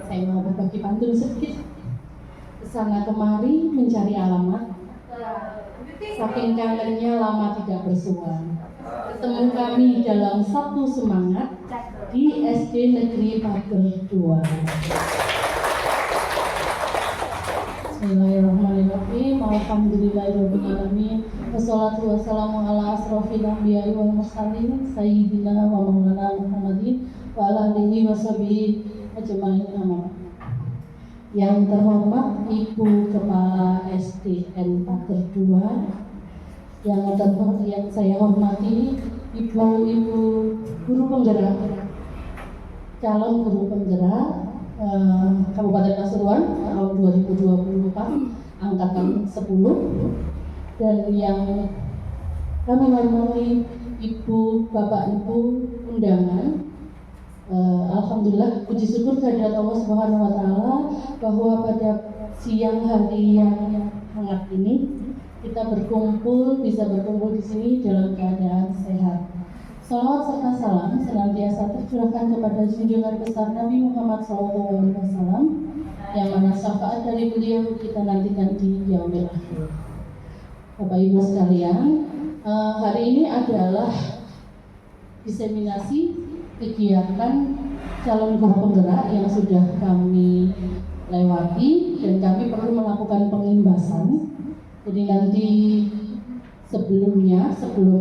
Saya mau berbagi pantun sedikit. Kesana kemari mencari alamat, saking kangennya lama tidak bersua. Ketemu kami dalam satu semangat di SD Negeri Pager 2. Bismillahirrahmanirrahim. Alhamdulillahirrahmanirrahim. Wassalatu wassalamu ala asrofil anbiya'i wal mursalin sayyidina wa maulana Muhammadin wa ala alihi wa sahbihi ajma'in. Yang terhormat Ibu Kepala SDN Pager 2, yang saya hormati Ibu-ibu guru penggerak, calon guru penggerak Kabupaten Pasuruan tahun 2024 angkatan 10, dan yang kami hormati Ibu, Bapak, Ibu undangan. Alhamdulillah, puji syukur kehadirat Allah Subhanahu wa Ta'ala bahwa pada siang hari yang hangat ini kita bisa berkumpul di sini dalam keadaan sehat. Salawat serta salam senantiasa tercurahkan kepada junjungan besar Nabi Muhammad SAW, yang mana syafaat dari beliau kita nantikan di yaumil akhir. Bapak Ibu sekalian, hari ini adalah diseminasi kegiatan calon guru penggerak yang sudah kami lewati, dan kami perlu melakukan pengimbasan. Jadi nanti sebelum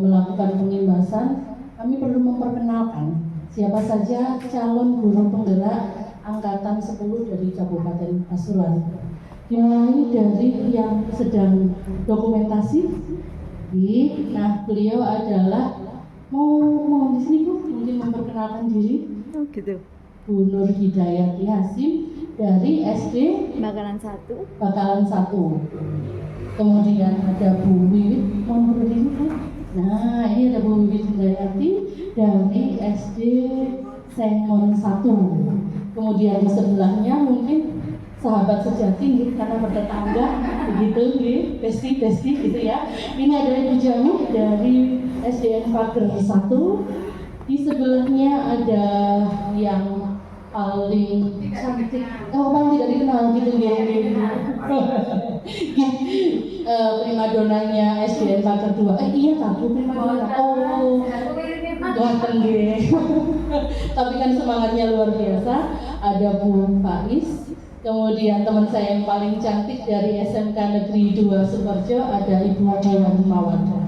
melakukan pengimbasan, kami perlu memperkenalkan siapa saja calon guru penggerak angkatan 10 dari Kabupaten Pasuruan. Dimulai dari yang sedang dokumentasi. Nah, beliau adalah mau di sini Bu, mungkin memperkenalkan diri. Oh gitu. Bu Nur Hidayati Hasim dari SD Bakalan 1. Kemudian ada Bu Wiwit, mau berdiri kan? Nah, ini ada Bu Wiwit Hidayati dari SD Sengon 1. Kemudian di sebelahnya mungkin sahabat sejati karena bertetangga begitu, besti gitu ya. Ini ada Ibu Jami dari SDN Pager 1. Di sebelahnya ada yang paling cantik, paling tidak dikenal gitu primadonanya SDN Pager 2. Iya aku primadona. Ganteng tapi kan semangatnya luar biasa. Ada Bu Faiz. Kemudian teman saya yang paling cantik dari SMK Negeri 2 Sukoharjo, ada Ibu Dewan Mawadah.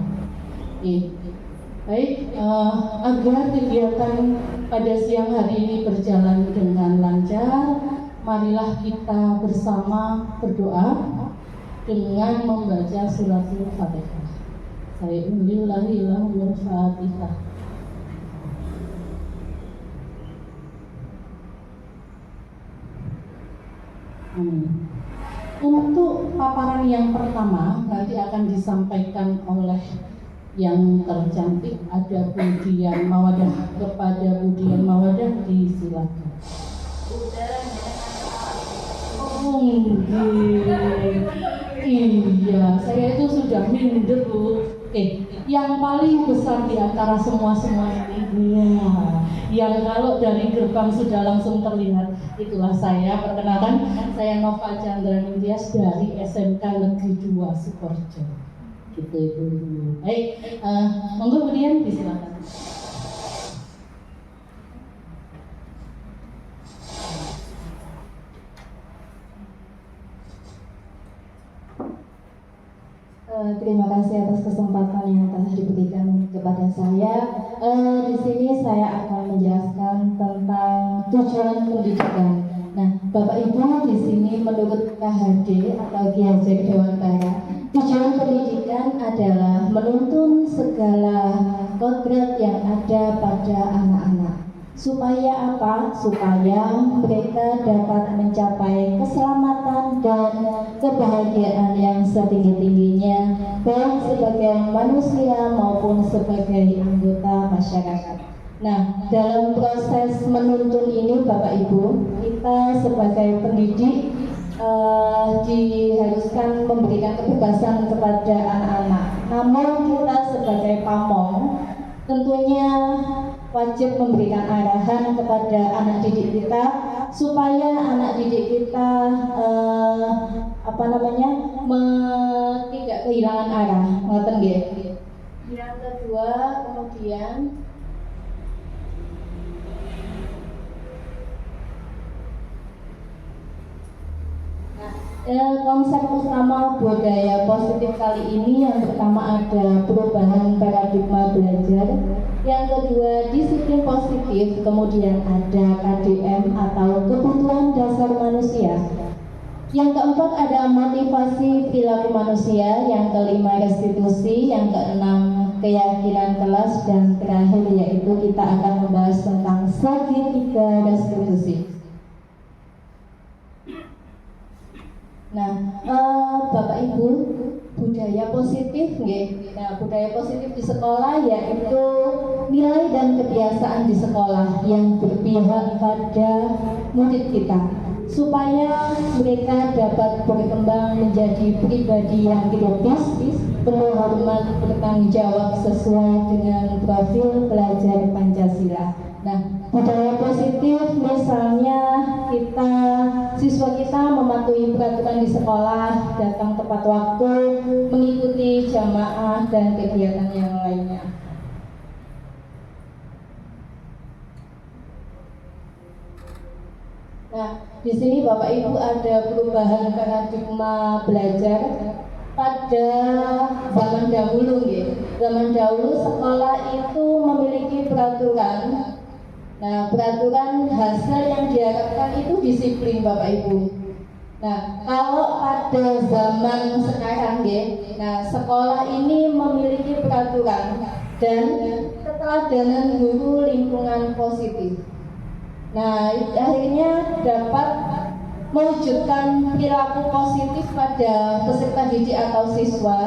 Baik, agar kegiatan pada siang hari ini berjalan dengan lancar, marilah kita bersama berdoa dengan membaca suratul Fatihah. Saya Alhamdulillahil Fatihah. Untuk paparan yang pertama nanti akan disampaikan oleh yang tercantik, ada Budian Mawadah. Kepada Budian Mawadah disilakan. Iya, saya itu sudah minder Bu. Yang paling besar di antara semua ini, yang kalau dari gerbang sudah langsung terlihat, itulah saya. Perkenalkan, saya Nova Chandra Nintias dari SMK Negeri 2 Sukoharjo. Gitu Ibu. Baik, monggo kemudian disilakan. Terima kasih atas kesempatan yang telah diberikan kepada saya. Di sini saya akan menjelaskan tentang tujuan pendidikan. Nah, Bapak Ibu, di sini menurut KHD atau Ki Hajar Dewantara, tujuan pendidikan adalah menuntun segala kodrat yang ada pada anak-anak. Supaya apa? Supaya mereka dapat mencapai keselamatan dan kebahagiaan yang setinggi-tingginya, baik sebagai manusia maupun sebagai anggota masyarakat. Nah, dalam proses menuntun ini Bapak Ibu, kita sebagai pendidik diharuskan memberikan kebebasan kepada anak-anak. Namun kita sebagai pamong tentunya wajib memberikan arahan kepada anak didik kita supaya anak didik kita tidak kehilangan arah. Ngoten nggih. Yang kedua, kemudian konsep utama budaya positif kali ini yang pertama ada perubahan paradigma belajar, yang kedua disiplin positif, kemudian ada KDM atau kebutuhan dasar manusia, yang keempat ada motivasi perilaku manusia, yang kelima restitusi, yang keenam keyakinan kelas, dan terakhir yaitu kita akan membahas tentang segitiga restitusi. Nah, Bapak Ibu, budaya positif nggih. Nah, budaya positif di sekolah yaitu nilai dan kebiasaan di sekolah yang berpihak pada murid kita supaya mereka dapat berkembang menjadi pribadi yang kritis, penuh hormat, bertanggung jawab sesuai dengan profil pelajar Pancasila. Nah, budaya positif misalnya siswa kita mematuhi peraturan di sekolah, datang tepat waktu, mengikuti jamaah dan kegiatan yang lainnya. Nah, di sini Bapak Ibu ada perubahan paradigma belajar pada zaman dahulu nggih. Zaman dahulu sekolah itu memiliki peraturan. Nah, peraturan hasil yang diharapkan itu disiplin Bapak Ibu. Nah, kalau pada zaman sekarang nah sekolah ini memiliki peraturan dan keteladanan guru lingkungan positif. Nah, akhirnya dapat mewujudkan perilaku positif pada peserta didik atau siswa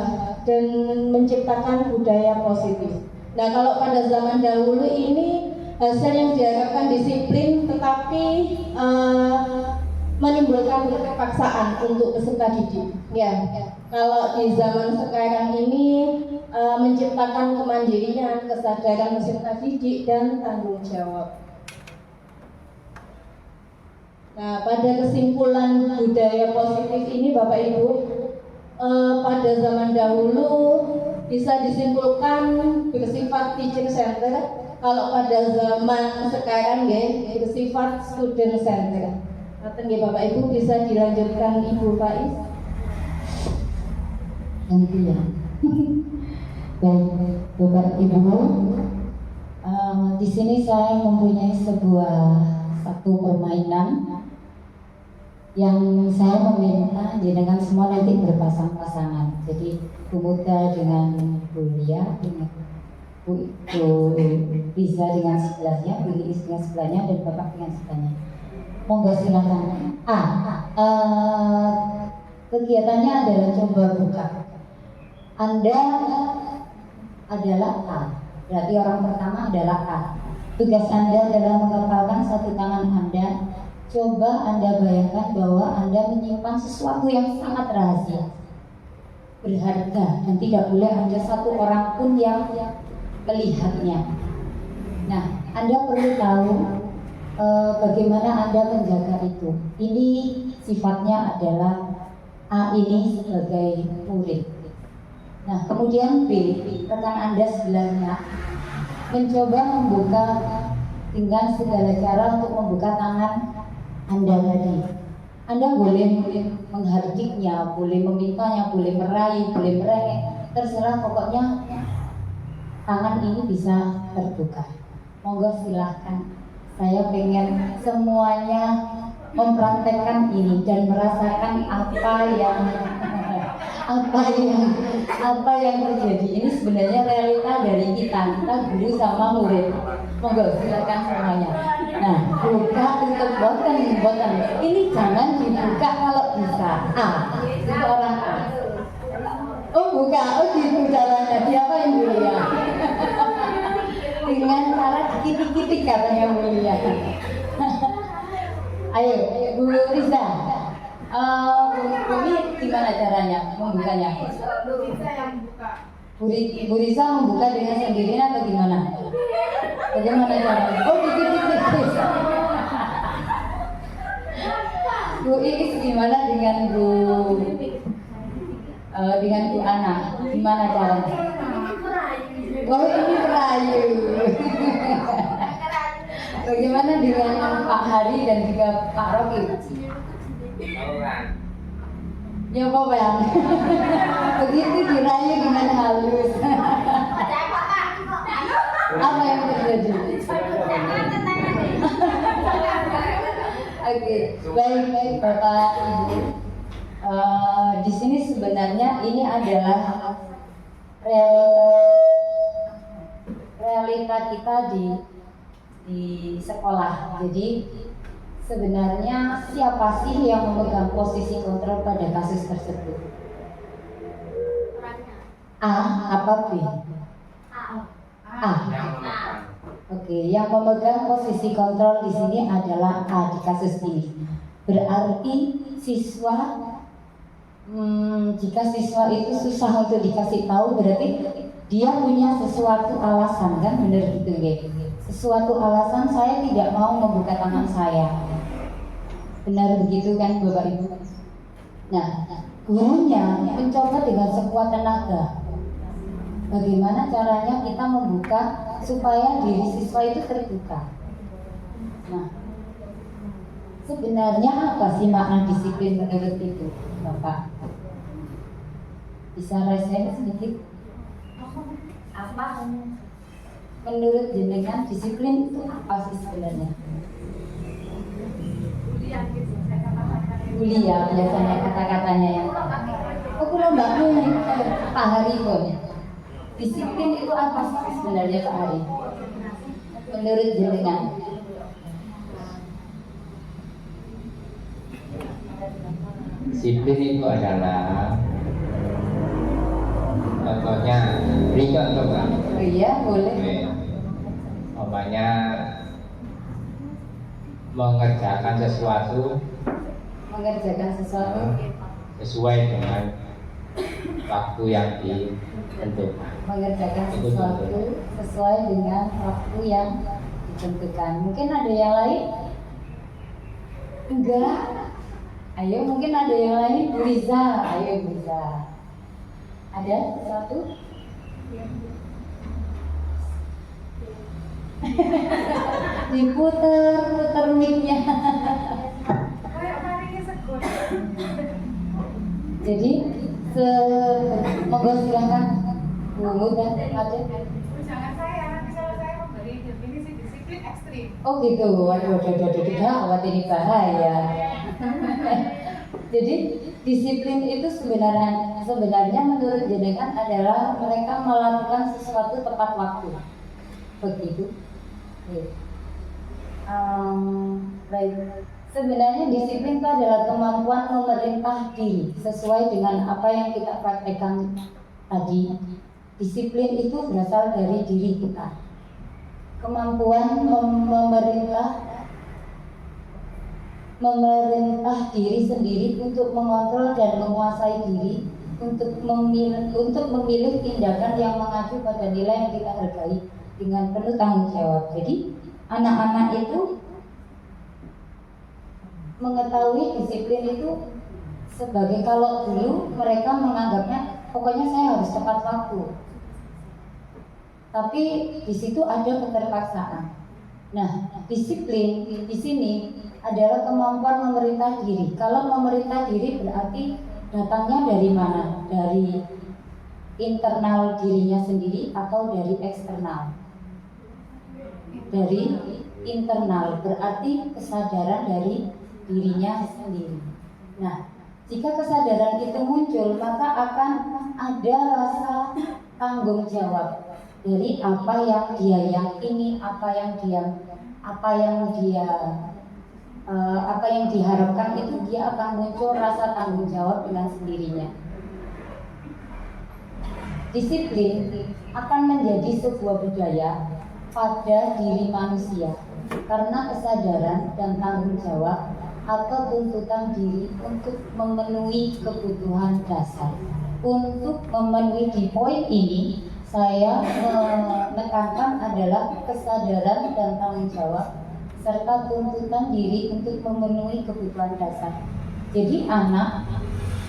dan menciptakan budaya positif. Nah, kalau pada zaman dahulu ini hasil yang diharapkan disiplin, tetapi menimbulkan keterpaksaan untuk peserta didik. Ya, kalau di zaman sekarang ini menciptakan kemandirian, kesadaran peserta didik dan tanggung jawab. Nah, pada kesimpulan budaya positif ini, Bapak Ibu, pada zaman dahulu bisa disimpulkan bersifat teacher center. Kalau pada zaman sekarang bersifat student center. Nanti Bapak Ibu bisa dilanjutkan Ibu Faiz. Nanti ya. Baik, Bapak Ibu, di sini saya mempunyai satu permainan yang saya meminta dengan semua nanti berpasang-pasangan. Jadi pemuda dengan kuliah, dengan Bu Riza dengan sebelahnya, Bu Iis dengan sebelahnya, dan Bapak dengan sebelahnya. Monggo silakan. Kegiatannya adalah coba buka. Anda adalah A, berarti orang pertama adalah A. Tugas Anda adalah mengepalkan satu tangan Anda. Coba Anda bayangkan bahwa Anda menyimpan sesuatu yang sangat rahasia, berharga, dan tidak boleh ada satu orang pun yang melihatnya. Nah, Anda perlu tahu bagaimana Anda menjaga itu. Ini sifatnya adalah A ini sebagai murid. Nah, kemudian B, rekan Anda sebelahnya mencoba membuka dengan segala cara untuk membuka tangan Anda tadi. Anda boleh menghardiknya, boleh memintanya, boleh meraih, boleh merengek, terserah, pokoknya tangan ini bisa terbuka. Monggo silahkan. Saya pengen semuanya mempraktekkan ini dan merasakan apa yang terjadi. Ini sebenarnya realita dari kita guru sama murid. Monggo silakan semuanya. Nah, buka tutup boten. Ini jangan dibuka kalau bisa. Itu orang A. Buka, gitu caranya. Siapa yang mulia? Dengan cara dikit-dikit katanya mulia. Ayo, Bu Riza. Bu gimana caranya membukanya? Bu Riza yang buka. Bu Risa membuka dengan sendirinya atau gimana? Bagaimana caranya? Oh, dikit-dikit. Bu Iis gimana dengan Bu Ana? Gimana caranya? Oh, ini merayu. Bagaimana dengan Pak Hari dan juga Pak Rocky? Ya apa ya? Begitu dirayu dengan halus. Apa yang terjadi? Oke, baik Bapak Ibu. Di sini sebenarnya ini adalah realita kita di sekolah. Jadi sebenarnya siapa sih yang memegang posisi kontrol pada kasus tersebut? A apa B? A. Oke, yang memegang posisi kontrol di sini adalah A di kasus ini. Berarti siswa, jika siswa itu susah untuk dikasih tahu, berarti dia punya sesuatu alasan, kan? Benar gitu ya? Sesuatu alasan saya tidak mau membuka tangan saya. Benar begitu kan Bapak Ibu? Nah, gurunya mencoba dengan sekuat tenaga. Bagaimana caranya kita membuka supaya diri siswa itu terbuka? Nah, sebenarnya apa sih makna disiplin menurut itu, Bapak? Bisa rasain sedikit? Apa menurut jenengan disiplin itu apa sih sebenarnya? Kuliah biasanya kata-katanya yang kalau mbakmu Pak Hari pun disiplin itu apa sih sebenarnya Pak Hari? Menurut jenengan? Disiplin itu adalah, contohnya, beri contoh kan? Oh iya, boleh. Umpamanya mengerjakan sesuatu sesuai dengan waktu yang ditentukan. Mengerjakan sesuatu sesuai dengan waktu yang ditentukan. Mungkin ada yang lain? Enggak. Ayo, mungkin ada yang lain. Bu Riza, ayo Bu Riza. Ada sesuatu? Diputer mic-nya. Jadi monggo silakan Bu dan ada. Jangan saya, nanti kalau saya memberi definisi disiplin ekstrim. Oh gitu, waduh, gawat ini bahaya. Jadi disiplin itu sebenarnya menurut jenengan adalah mereka melakukan sesuatu tepat waktu. Begitu. Baik. Sebenarnya disiplin itu adalah kemampuan memerintah diri sesuai dengan apa yang kita praktekkan tadi. Disiplin itu berasal dari diri kita. Kemampuan memerintah diri sendiri untuk mengontrol dan menguasai diri, untuk memilih tindakan yang mengacu pada nilai yang kita hargai dengan penuh tanggung jawab. Jadi anak-anak itu mengetahui disiplin itu sebagai, kalau dulu mereka menganggapnya pokoknya saya harus tepat waktu, tapi di situ ada keterpaksaan. Nah, disiplin di sini adalah kemampuan memerintah diri. Kalau memerintah diri berarti datangnya dari mana? Dari internal dirinya sendiri atau dari eksternal? Dari internal, berarti kesadaran dari dirinya sendiri. Nah, jika kesadaran itu muncul, maka akan ada rasa tanggung jawab dari apa yang dia yakini, apa yang diharapkan itu, dia akan muncul rasa tanggung jawab dengan sendirinya. Disiplin akan menjadi sebuah budaya pada diri manusia karena kesadaran dan tanggung jawab atau tuntutan diri untuk memenuhi kebutuhan dasar. Untuk memenuhi di poin ini, saya menekankan adalah kesadaran dan tanggung jawab serta tuntutan diri untuk memenuhi kebutuhan dasar. Jadi anak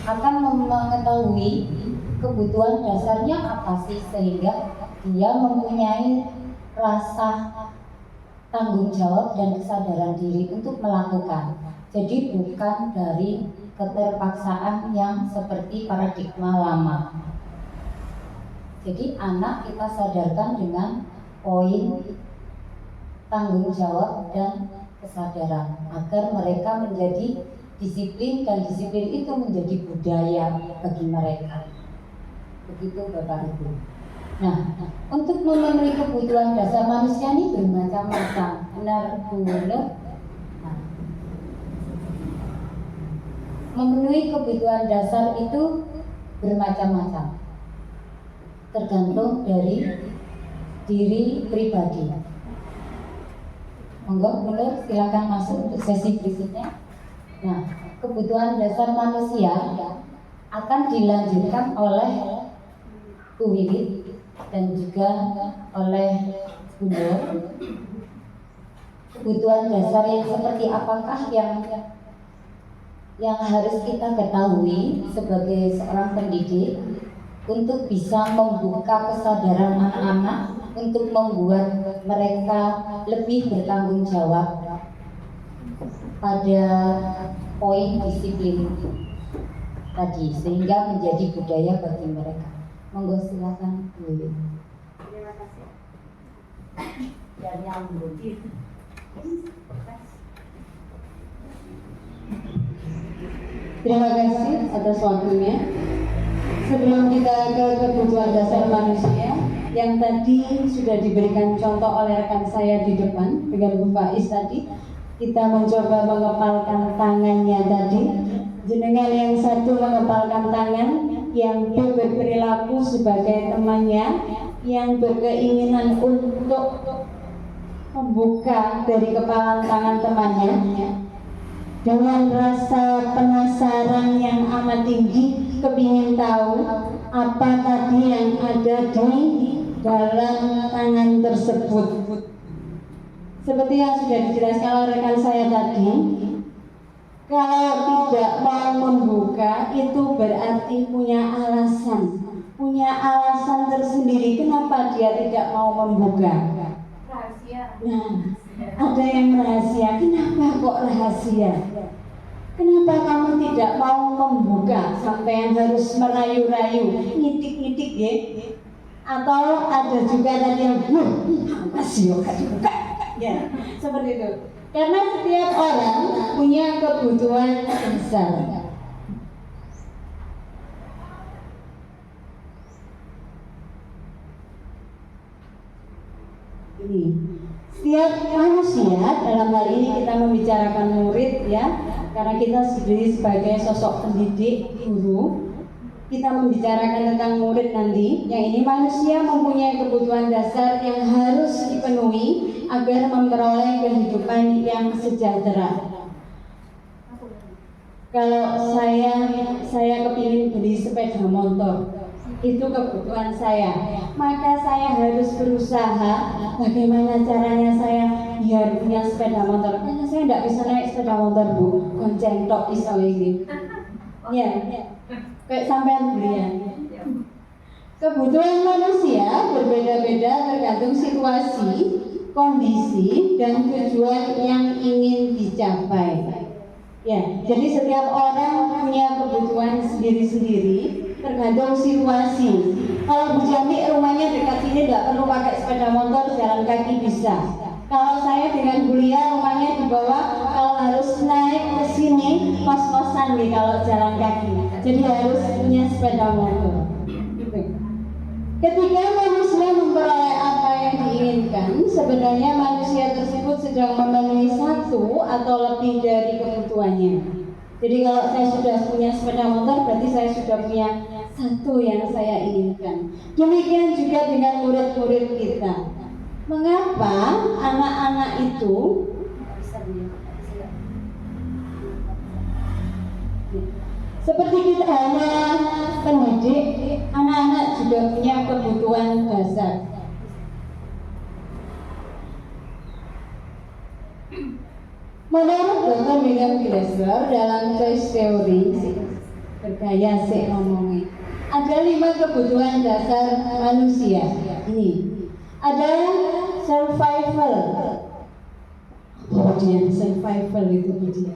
akan mengetahui kebutuhan dasarnya apa sih, sehingga dia mempunyai rasa tanggung jawab dan kesadaran diri untuk melakukan. Jadi bukan dari keterpaksaan yang seperti paradigma lama. Jadi anak kita sadarkan dengan poin tanggung jawab dan kesadaran agar mereka menjadi disiplin, dan disiplin itu menjadi budaya bagi mereka. Begitu Bapak Ibu. Nah, untuk memenuhi kebutuhan dasar manusia ini bermacam-macam. Benar Bu Nur? Nah, memenuhi kebutuhan dasar itu bermacam-macam, tergantung dari diri pribadi. Monggo Bu Nur, silakan masuk untuk sesi berikutnya. Nah, kebutuhan dasar manusia akan dilanjutkan oleh Bu Wiwit dan juga oleh Bu Nur. Kebutuhan dasar yang seperti apakah yang harus kita ketahui sebagai seorang pendidik untuk bisa membuka kesadaran anak-anak, untuk membuat mereka lebih bertanggung jawab pada poin disiplin tadi, sehingga menjadi budaya bagi mereka. Monggo silakan Bu. Terima kasih. Dan nyambung. Terima kasih atas waktunya. Sebelum kita ke kebutuhan dasar manusia yang tadi sudah diberikan contoh oleh rekan saya di depan dengan Bu Faiz tadi, kita mencoba mengepalkan tangannya tadi. Jenengan yang satu mengepalkan tangan, yang berperilaku sebagai temannya, yang berkeinginan untuk membuka dari kepalan tangan temannya dengan rasa penasaran yang amat tinggi, kepingin tahu apa tadi yang ada di dalam tangan tersebut. Seperti yang sudah dijelaskan oleh rekan saya tadi, kalau tidak mau membuka itu berarti punya alasan tersendiri kenapa dia tidak mau membuka. Rahasia. Nah, ada yang rahasia. Kenapa kok rahasia? Kenapa kamu tidak mau membuka? Sampai yang harus merayu-rayu, ngitik-ngitik ya? Atau ada juga tadi yang masih gak dibuka. Ya, seperti itu. Karena setiap orang punya kebutuhan dasar. Ini setiap manusia, dalam hal ini kita membicarakan murid ya, karena kita sendiri sebagai sosok pendidik, guru, kita membicarakan tentang murid nanti. Yang ini manusia mempunyai kebutuhan dasar yang harus dipenuhi agar memperoleh kehidupan yang sejahtera. Kalau saya kepingin beli sepeda motor, itu kebutuhan saya, maka saya harus berusaha bagaimana caranya saya biar punya sepeda motor. Karena saya tidak bisa naik sepeda motor Bu, gonceng tok iso ini. Ya, kayak sampean belian. Kebutuhan manusia berbeda-beda tergantung situasi, kondisi, dan tujuan yang ingin dicapai. Ya, jadi setiap orang punya kebutuhan sendiri-sendiri tergantung situasi. Kalau Bu Jami rumahnya dekat sini tidak perlu pakai sepeda motor, jalan kaki bisa. Kalau saya dengan kuliah rumahnya di bawah, kalau harus naik ke sini kos-kosan nih kalau jalan kaki. Jadi harus punya sepeda motor. Gitu. Ketika manusia memperoleh apa yang diinginkan, sebenarnya manusia tersebut sedang memenuhi satu atau lebih dari kebutuhannya. Jadi kalau saya sudah punya sepeda motor, berarti saya sudah punya satu yang saya inginkan. Demikian juga dengan murid-murid kita. Mengapa anak-anak itu Seperti kita hanya pendidik, anak-anak juga punya kebutuhan dasar. Menurut Dr. William Glasser dalam choice theory, bergaya sih ngomongnya, ada 5 kebutuhan dasar manusia. Ini ada survival. Kemudian survival itu dia.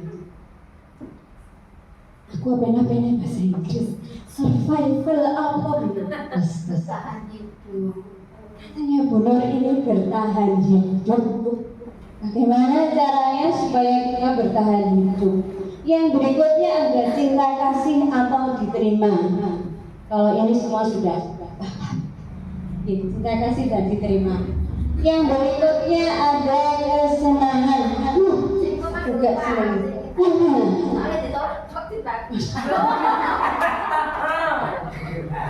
Aku apa-apa bahasa Inggris. Survival apa? Bertahan hidup. Katanya Bu Nur ini bertahan hidup. Bagaimana caranya supaya kita bertahan hidup? Yang berikutnya ada cinta kasih atau diterima. Kalau ini semua sudah cinta kasih dan diterima. Yang berikutnya ada kesenangan. Juga senang.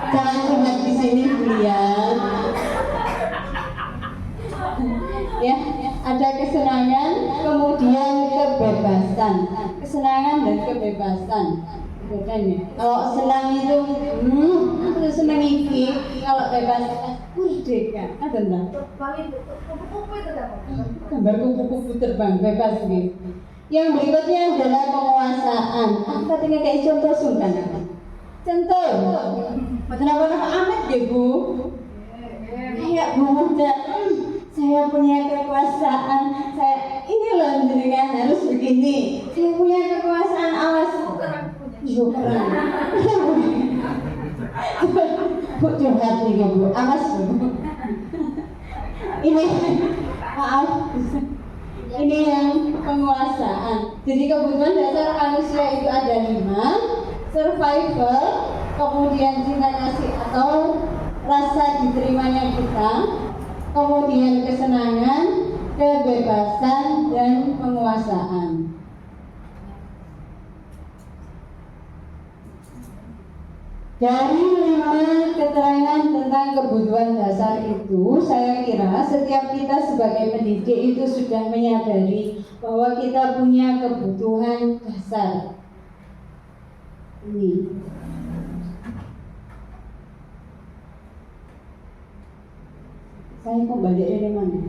Jangan cuma di sini lihat. Ya, ada kesenangan, kemudian kebebasan. Kesenangan dan kebebasan. Bedanya. Kalau senang itu, aku senang iki. Kalau bebas, merdeka. Ada enggak? Kupu-kupu itu dapat. Gambar kupu-kupu terbang bebas gitu. Yang berikutnya adalah penguasaan. Katanya kayak contoh sungkan. Contoh. Kenapa amat ya Bu? Kayak Bu muda. Saya punya kekuasaan. Saya ini loh jenengan harus begini. Saya punya kekuasaan, awas. Syukuran. Bu curhat nih Bu, awas Bu. Ini maaf. Ini yang penguasaan. Jadi kebutuhan dasar manusia itu ada 5: survival, kemudian cinta kasih atau rasa diterimanya kita, kemudian kesenangan, kebebasan, dan penguasaan. Dari 5 keterangan tentang kebutuhan dasar itu, saya kira setiap kita sebagai pendidik itu sudah menyadari bahwa kita punya kebutuhan dasar. Ini. Saya kok balik dari mana?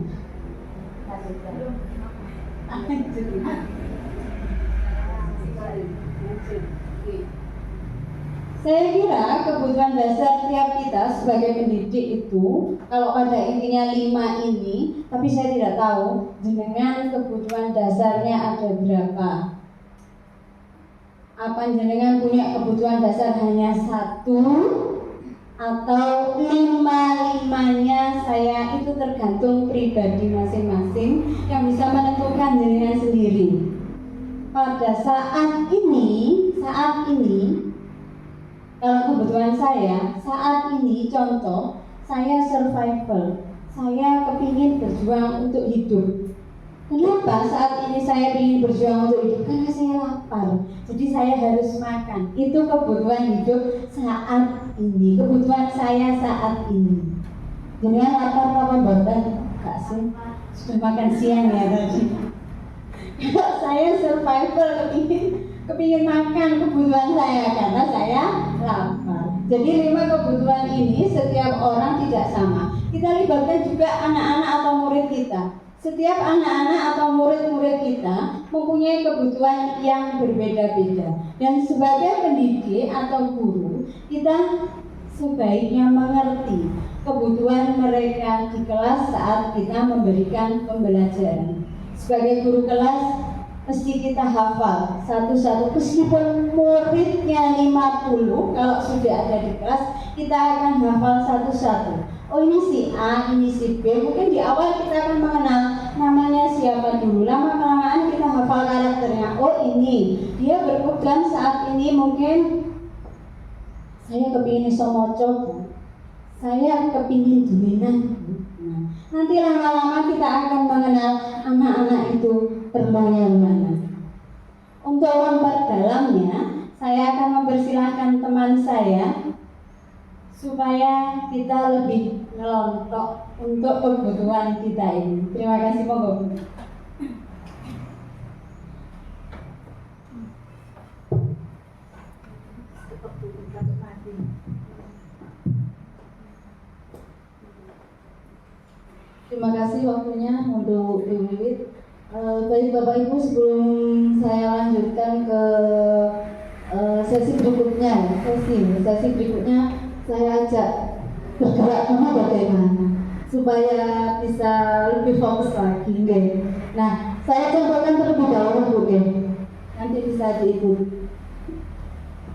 Saya kira kebutuhan dasar tiap kita sebagai pendidik itu, kalau pada intinya 5 ini, tapi saya tidak tahu jenengan kebutuhan dasarnya ada berapa. Apa jenengan punya kebutuhan dasar hanya 1 atau 5-5-nya? Saya itu tergantung pribadi masing-masing yang bisa menentukan jenengan sendiri. Pada saat ini kalau kebutuhan saya saat ini, contoh, saya survival, saya kepingin berjuang untuk hidup. Kenapa saat ini saya ingin berjuang untuk hidup? Karena saya lapar, jadi saya harus makan. Itu kebutuhan hidup saat ini, kebutuhan saya saat ini. Jangan lapar apa boten? Enggak sih, sudah makan siang ya tadi. Saya survival, kepingin makan, kebutuhan saya karena saya lapar. Jadi 5 kebutuhan ini setiap orang tidak sama. Kita libatkan juga anak-anak atau murid kita. Setiap anak-anak atau murid-murid kita mempunyai kebutuhan yang berbeda-beda. Dan sebagai pendidik atau guru, kita sebaiknya mengerti kebutuhan mereka di kelas saat kita memberikan pembelajaran. Sebagai guru kelas, mesti kita hafal satu-satu, meskipun muridnya 50, kalau sudah ada di kelas kita akan hafal satu-satu. Oh ini si A, ini si B. Mungkin di awal kita akan mengenal namanya siapa dulu. Lama-kelamaan kita hafal karakternya. Oh ini dia berpegang saat ini, mungkin saya kepingin iso moco, saya kepingin dominan. Nanti lama-lama kita akan mengenal anak-anak itu perlunya mana. Untuk memperdalamnya, saya akan mempersilahkan teman saya supaya kita lebih ngelontok untuk kebutuhan kita ini. Terima kasih, monggo. Terima kasih waktunya untuk Ibu Wiwit. Baik Bapak Ibu, sebelum saya lanjutkan ke sesi berikutnya, saya ajak bergerak bagaimana supaya bisa lebih fokus lagi, nggih. Nah, saya contohkan terlebih dahulu, Bu, nggih. Nanti bisa diikuti.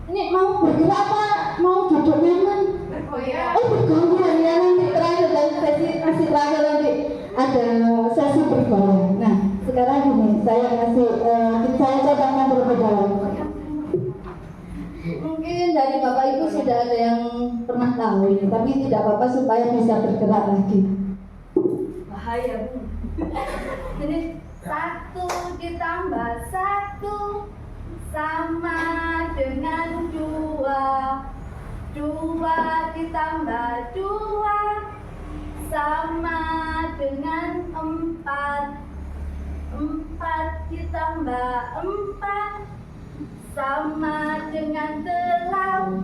Ini mau bergerak apa? Mau duduk nyaman? Oh, bergoyang ya, nanti terakhir dan sesi terakhir nanti ada sesi bergoyang. Nah, sekarang gini, saya coba bergoyang. Mungkin dari Bapak Ibu sudah ada yang pernah tahu ini, tapi tidak apa-apa supaya bisa bergerak lagi. Bahaya, Bu. Ini 1 ditambah 1 sama dengan 2. 2 ditambah 2 sama dengan 4. 4 ditambah 4 sama dengan 8.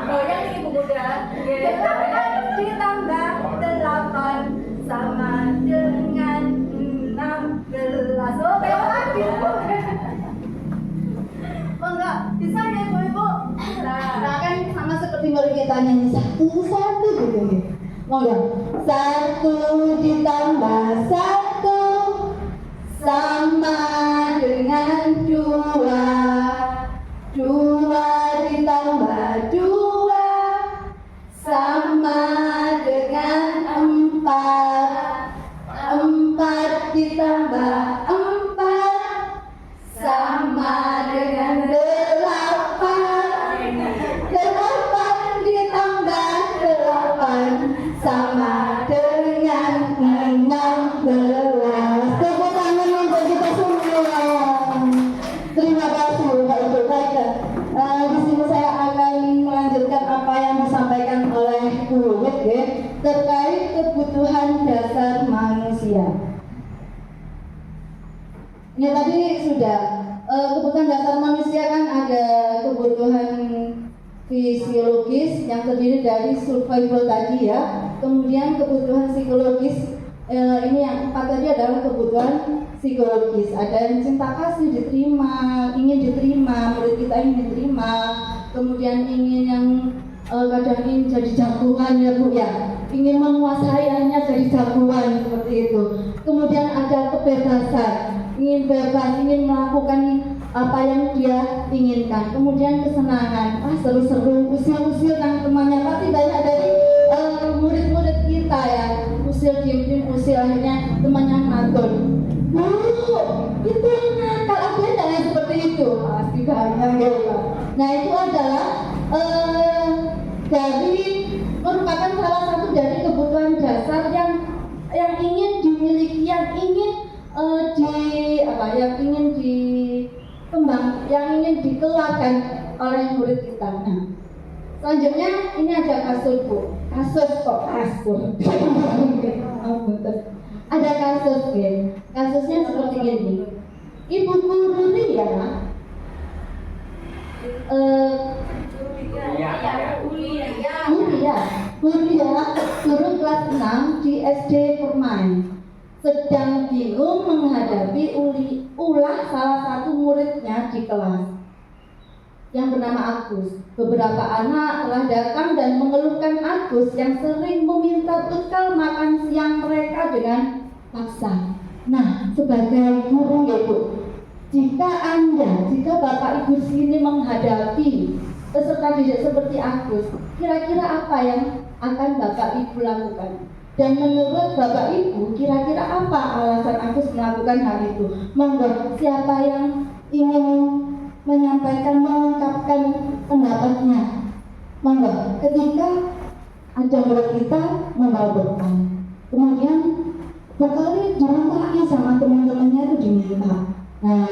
Goyang Ibu Bunda. 8 ditambah 8 sama dengan 16. Oh, kayak lagi. Enggak, bisa ya Ibu-ibu? Nah, kan sama seperti murid kita nyanyi satu-satu gitu. Monggo. 1 ditambah 1 sama dengan 2. 2 ditambah 2 sama dengan 4. 4 ditambah 4 sama dengan 8. 8 ditambah 8 sama dengan 16. Tepuk tangan untuk kita semua. Terima kasih Bapak Ibu. Di sini saya akan melanjutkan apa yang disampaikan oleh Bu Wiwit ya, terkait kebutuhan dasar manusia. Ya tadi sudah kebutuhan dasar manusia kan ada kebutuhan fisiologis yang terdiri dari survival tadi ya. Kemudian kebutuhan psikologis ini yang 4 tadi adalah kebutuhan psikologis. Ada yang cinta kasih diterima, ingin diterima, murid kita ingin diterima. Kemudian ingin yang kadang ingin jadi jagoan ya Bu ya, ingin menguasai hanya jadi jagoan seperti itu. Kemudian ada kebebasan, ingin bebas, ingin melakukan apa yang dia inginkan. Kemudian kesenangan, seru-seru, usil-usil kan temannya. Pasti banyak dari murid-murid kita ya, usil diem-diem, usil akhirnya temannya ngatur. Bu, itu yang nakal, aku yang seperti itu. Pasti banyak ya. Nah itu adalah merupakan salah satu dari kebutuhan dasar yang ingin dimiliki, yang ingin yang ingin dikeluarkan oleh murid kita. Nah, selanjutnya ini ada kasus Bu, kasus. Ada kasus ya. Kasusnya seperti ini. Ibu guru Ria guru kelas 6 di SD Permai sedang bingung menghadapi ulah salah satu muridnya di kelas yang bernama Agus. Beberapa anak telah datang dan mengeluhkan Agus yang sering meminta bekal makan siang mereka dengan paksa. Nah, sebagai guru ya Bu, jika Bapak Ibu sini menghadapi peserta didik seperti Agus, kira-kira apa yang akan Bapak Ibu lakukan? Dan menurut Bapak Ibu, kira-kira apa alasan Agus melakukan hal itu? Monggo, siapa yang ingin menyampaikan, mengungkapkan pendapatnya? Monggo, ketika ada murid kita membawa bekal, kemudian bekalnya dimintai sama teman-temannya itu diminta. Nah,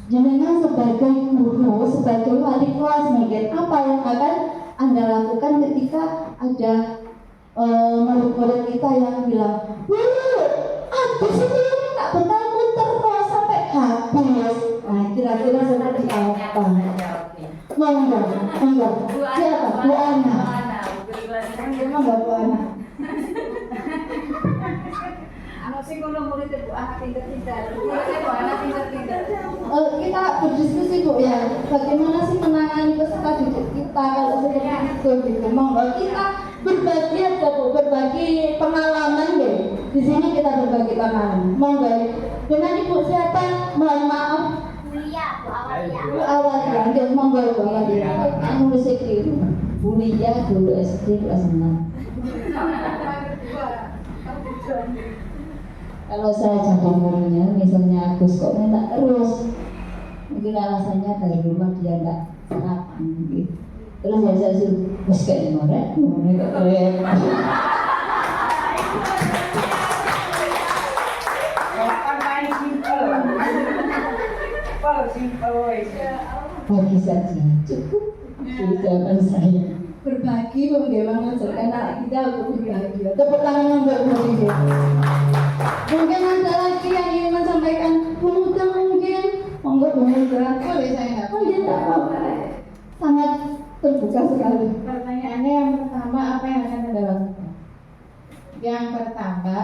jenengan sebagai guru, sebagai wali kelas mungkin apa yang akan Anda lakukan ketika ada murid-murid kita yang bilang, aku sendiri tak bekal muter terus sampai habis. Nah, kira-kira seperti apa? Monggo. Siapa? Bu Ana. Monggo Bu Ana. sih kalau murid itu anak pintar-pintar, muridnya itu anak pintar-pintar. Kita berdiskusi Bu ya, bagaimana sih menangani peserta didik kita kalau seperti itu gitu. Monggo kita berbagi aja Bu, berbagi pengalaman ya. Di sini kita berbagi pengalaman. Monggo. Dengan Ibu siapa? Mohon maaf. Bu Awalia, nggih monggo Bu Awalia. Anu musik itu Bulia dulu SD kelas 6. Kalau saya jadi gurunya, misalnya Agus kok minta terus, mungkin alasannya dari rumah dia enggak sarapan gitu. Terus ya saya suruh, bos kayak ngorek, ngorek keren. Kan main simple wes. Bagi saja cukup jawaban saya. Berbagi bagaimana mengajarkan anak kita untuk berbagi. Tepuk tangan untuk berbagi. Mungkin ada lagi yang ingin menyampaikan, Bu Muda mungkin, monggo Bu Muda. Boleh saya nggak? Oh iya tak apa. Sangat terbuka sekali. Pertanyaannya yang pertama, apa yang akan Anda lakukan? Yang pertama,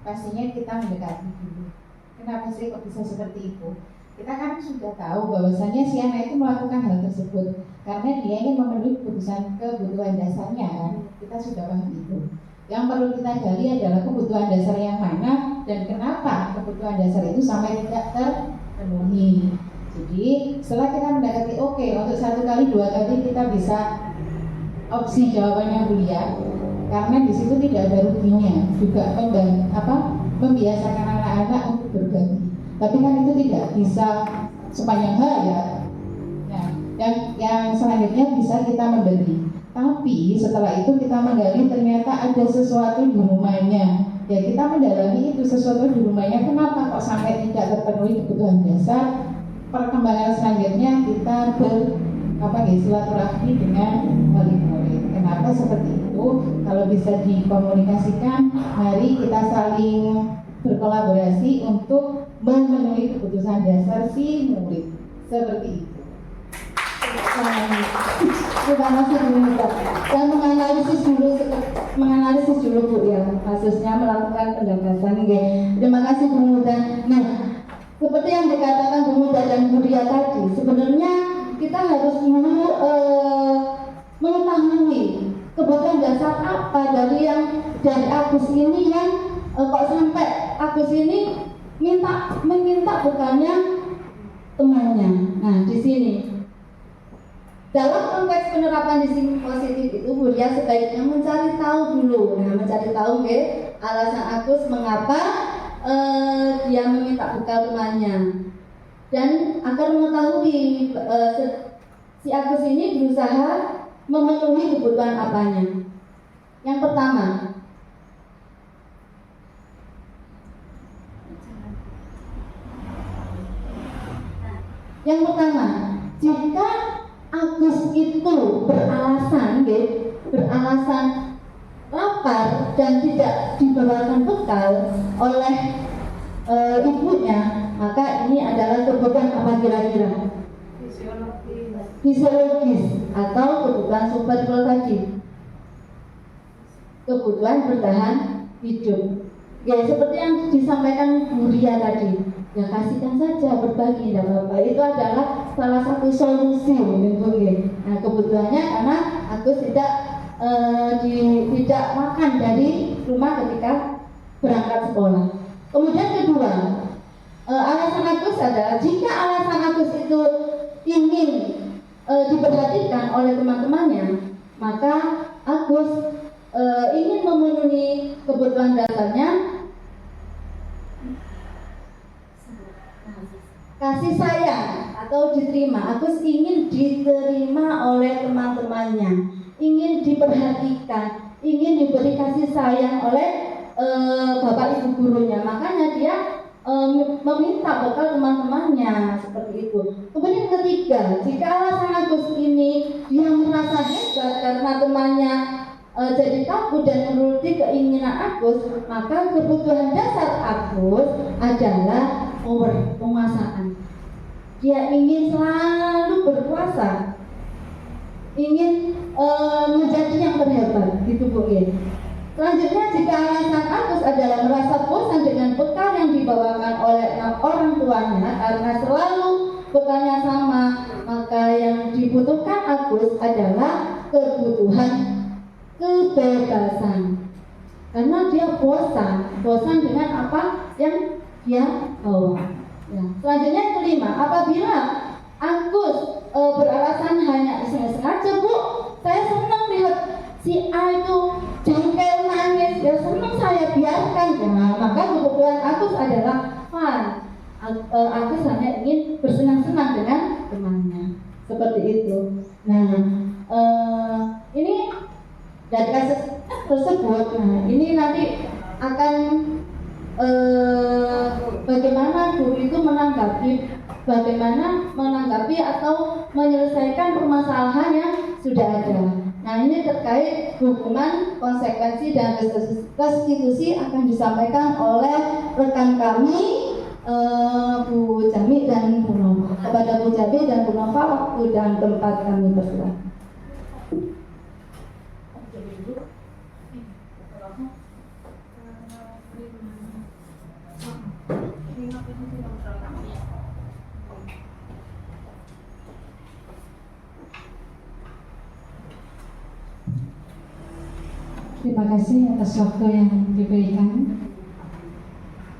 pastinya kita mendekati dulu. Kenapa sih kok bisa seperti itu? Kita kan sudah tahu bahwasannya si anak itu melakukan hal tersebut karena dia ingin memenuhi kebutuhan dasarnya kan. Kita sudah paham itu. Yang perlu kita gali adalah kebutuhan dasar yang mana dan kenapa kebutuhan dasar itu sampai tidak terpenuhi. Jadi setelah kita mendekati oke, untuk 1 kali 2 kali kita bisa opsi jawabannya Bulia, karena di situ tidak ada ruginya, juga membiasakan anak-anak untuk berbagi. Tapi kan itu tidak bisa sepanjang hari ya. Nah, yang selanjutnya bisa kita memberi. Tapi setelah itu kita menggali ternyata ada sesuatu di rumahnya. Ya kita mendalami itu sesuatu di rumahnya. Kenapa kok sampai tidak terpenuhi kebutuhan dasar? Perkembangan selanjutnya kita silaturahmi dengan wali murid. Kenapa seperti itu? Kalau bisa dikomunikasikan, mari kita saling berkolaborasi untuk memenuhi kebutuhan dasar si murid. Seperti itu. Terima kasih Bu Muda. Dan menganalisis dulu Bu ya, kasusnya melakukan pendekatan. Terima kasih Bu Muda. Nah, seperti yang dikatakan Bu Muda dan Bu Ria tadi, sebenarnya kita harus dulu mengetahui kebutuhan dasar apa dari Agus ini yang kok sampai Agus ini meminta bukannya temannya. Nah, di sini dalam konteks penerapan disiplin positif itu Bu Ria sebaiknya mencari tahu dulu. Nah, mencari tahu alasan Agus mengapa dia meminta bekal temannya, dan agar mengetahui si Agus ini berusaha memenuhi kebutuhan apanya. Yang pertama, jika Agus itu beralasan lapar dan tidak dibawakan bekal oleh ibunya, maka ini adalah kebutuhan apa kira-kira? Fisiologis atau kebutuhan survival tadi, kebutuhan bertahan hidup. Ya seperti yang disampaikan Bu Ria tadi, ya kasihkan saja, berbagi, tidak apa-apa. Itu adalah salah satu solusi. Nah, kebutuhannya karena Agus tidak makan dari rumah ketika berangkat sekolah. Kemudian kedua, alasan Agus adalah jika alasan Agus itu ingin diperhatikan oleh teman-temannya, maka Agus ingin memenuhi kebutuhan dasarnya, kasih sayang atau diterima. Agus ingin diterima oleh teman-temannya, ingin diperhatikan, ingin diberi kasih sayang oleh bapak ibu gurunya. Makanya dia meminta bekal teman-temannya seperti itu. Kemudian ketiga, jika alasan Agus ini dia merasa hebat karena temannya jadi takut dan menuruti keinginan Agus, maka kebutuhan dasar Agus adalah penguasaan. Dia ingin selalu berkuasa, ingin menjadi yang terhebat, gitu Bu. Selanjutnya, jika alasan Agus adalah merasa bosan dengan bekal yang dibawakan oleh orang tuanya karena selalu bekalnya sama, maka yang dibutuhkan Agus adalah kebutuhan kebebasan. Karena dia bosan dengan apa yang dia bawa. Ya. Selanjutnya yang kelima, apabila Agus beralasan hanya iseng-iseng aja, Bu, saya senang lihat si A itu jengkel nangis, ya senang saya biarkan, ya. Maka kebutuhan Agus adalah fun. Agus hanya ingin bersenang-senang dengan temannya, seperti itu. Nah, ini dari kasus tersebut, nah ini nanti akan bagaimana guru itu menanggapi atau menyelesaikan permasalahan yang sudah ada. Nah, ini terkait hukuman, konsekuensi dan restitusi akan disampaikan oleh rekan kami, Bu Jami dan Bu Nova. Kepada Bu Jami dan Bu Nova, waktu dan tempat kami bersilakan. Terima kasih atas waktu yang diberikan.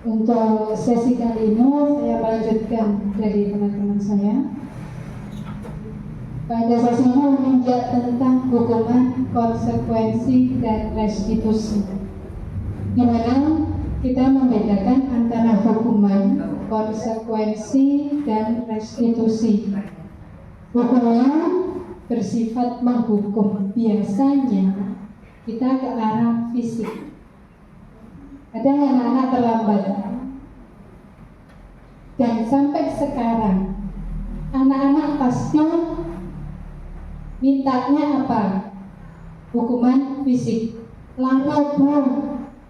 Untuk sesi kali ini saya melanjutkan dari teman-teman saya. Pada sesi ini meninjau tentang hukuman, konsekuensi, dan restitusi, di mana kita membedakan antara hukuman, konsekuensi, dan restitusi. Hukumnya bersifat menghukum, biasanya kita ke arah fisik. Kadang anak-anak terlambat. Dan sampai sekarang anak-anak pasti mintanya apa? Hukuman fisik. Lama Bu,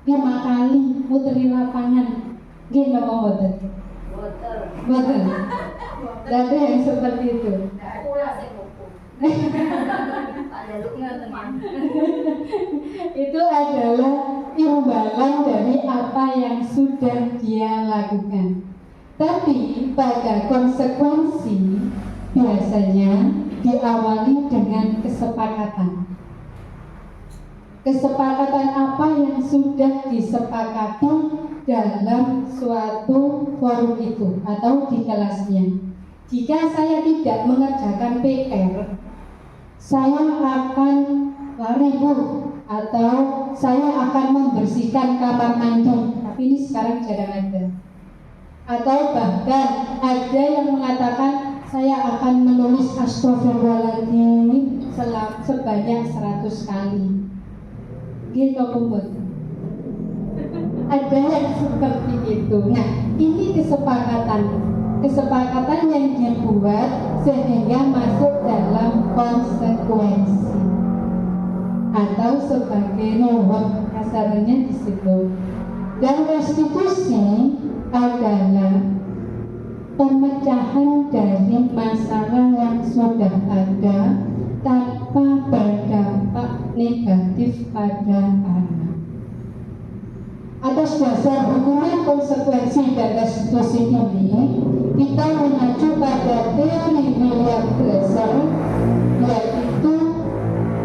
5 kali muteri lapangan. Gini mau boten? Boten. Ada yang seperti itu. Itu adalah imbalan dari apa yang sudah dia lakukan. Tapi pada konsekuensi biasanya diawali dengan kesepakatan. Kesepakatan apa yang sudah disepakati dalam suatu forum itu atau di kelasnya. Jika saya tidak mengerjakan PR, saya akan lari Bu, atau saya akan membersihkan kamar mandi. Tapi ini sekarang jarang ada. Atau bahkan ada yang mengatakan saya akan menulis astagfirullahaladzim sebanyak 100 kali. Gitu kumpul. Ada yang seperti itu. Nah, ini kesepakatan yang dibuat sehingga masuk dalam konsekuensi atau sebagai reward, kasarnya di situ. Dan restitusi adalah pemecahan dari masalah yang sudah ada tanpa berdampak negatif pada anak. Atas dasar hukuman, konsekuensi, dan restitusi ini, kita mengacu pada teori William Glasser, yaitu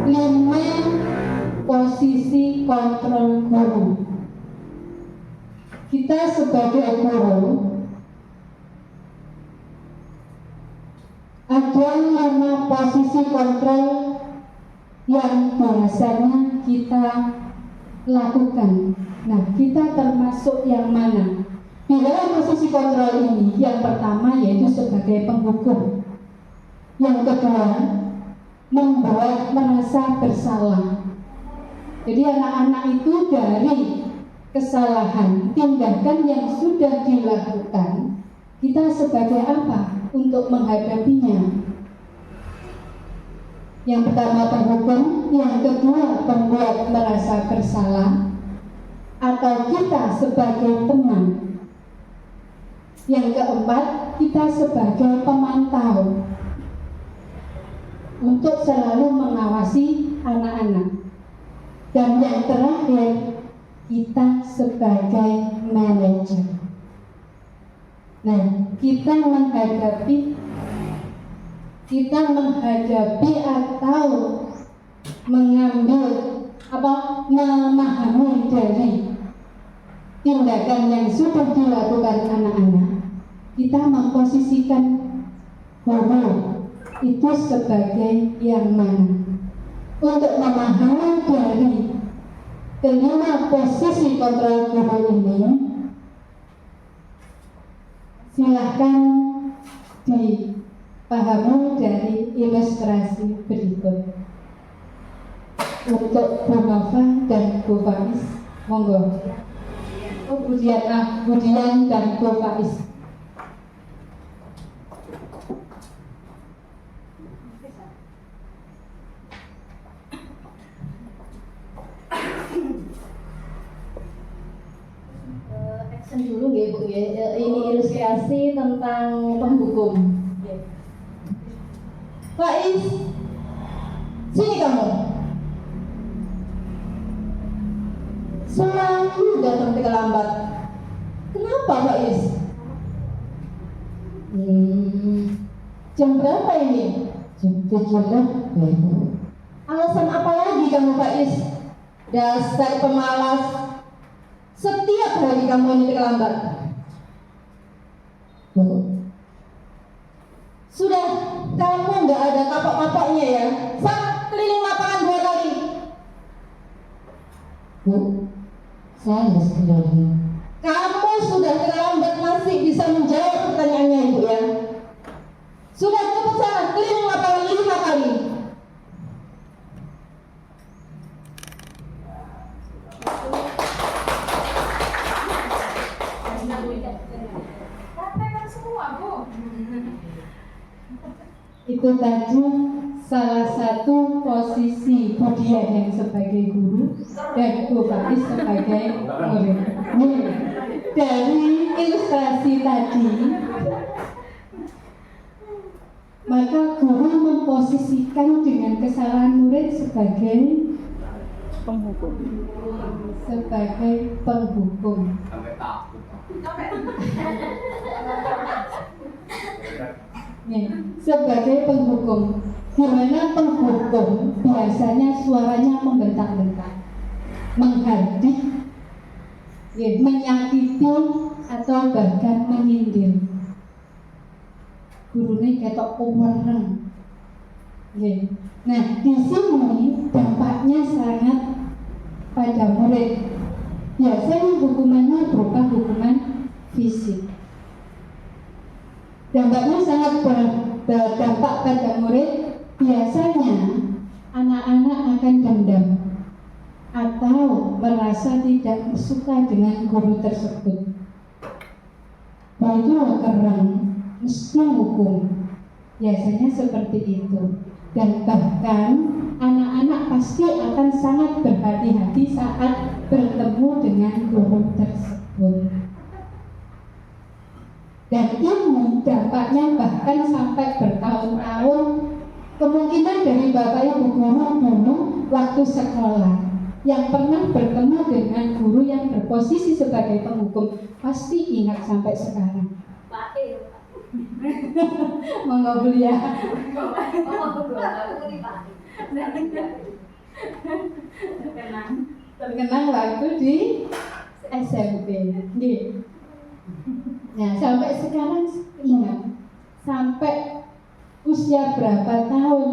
5 posisi kontrol guru. Kita sebagai guru ada 5 posisi kontrol yang biasanya kita lakukan. Nah, kita termasuk yang mana? Di dalam posisi kontrol ini, yang pertama yaitu sebagai penghukum. Yang kedua, membuat merasa bersalah. Jadi anak-anak itu dari kesalahan, tindakan yang sudah dilakukan, kita sebagai apa untuk menghadapinya? Yang pertama penghukum, yang kedua membuat merasa bersalah, atau kita sebagai teman. Yang keempat, kita sebagai pemantau untuk selalu mengawasi anak-anak. Dan yang terakhir, kita sebagai manajer. Nah, kita menghadapi atau mengambil memahami dari tindakan yang sudah dilakukan anak-anak, kita memposisikan guru itu sebagai yang mana. Untuk memahami dari kelima posisi kontrol guru ini, silahkan dipahami dari ilustrasi berikut. Untuk Bu Nova dan Bu Faiz, monggo. Budian dan Bu Faiz. Action dulu ya Bu ya. Ini ilustrasi tentang penghukum. Faiz, sini kamu. Selalu datang terlambat. Kenapa Faiz? Jam berapa ini? Jam 7. Alasan apa lagi kamu Faiz? Dasar pemalas. Setiap hari kamu ini terlambat. Sudah, kamu nggak ada kapok-kapoknya ya. Keliling lapangan 2 kali. Bu, saya sekeliling. Kamu sudah terlambat, masih bisa menjawab pertanyaannya Ibu ya. Sudah, cepat sana, keliling lapangan 5 kali. Praktekkan semua, Bu. Itu tadi salah satu posisi Budian yang sebagai guru dan Bu Faiz sebagai murid. Dari ilustrasi tadi, maka guru memposisikan dengan kesalahan murid sebagai penghukum. Sebagai penghukum, di mana penghukum biasanya suaranya membentak-bentak, menghardik, menyakiti atau bahkan menyindir. Gurunya ketok uwereng. Nah, di sini dampaknya sangat pada murid. Biasanya hukumannya berupa hukuman fisik. Dampaknya sangat berdampak pada murid. Biasanya anak-anak akan dendam atau merasa tidak suka dengan guru tersebut. Baju keren, mesti hukum. Biasanya seperti itu. Dan bahkan anak-anak pasti akan sangat berhati-hati saat bertemu dengan guru tersebut. Dan ini dampaknya bahkan sampai bertahun-tahun. Kemungkinan dari Bapak Ibu guru dulu waktu sekolah yang pernah bertemu dengan guru yang berposisi sebagai penghukum pasti ingat sampai sekarang. Monggo beliau. Terkenang waktu di SMP. Nah, sampai sekarang ingat. Sampai usia berapa tahun.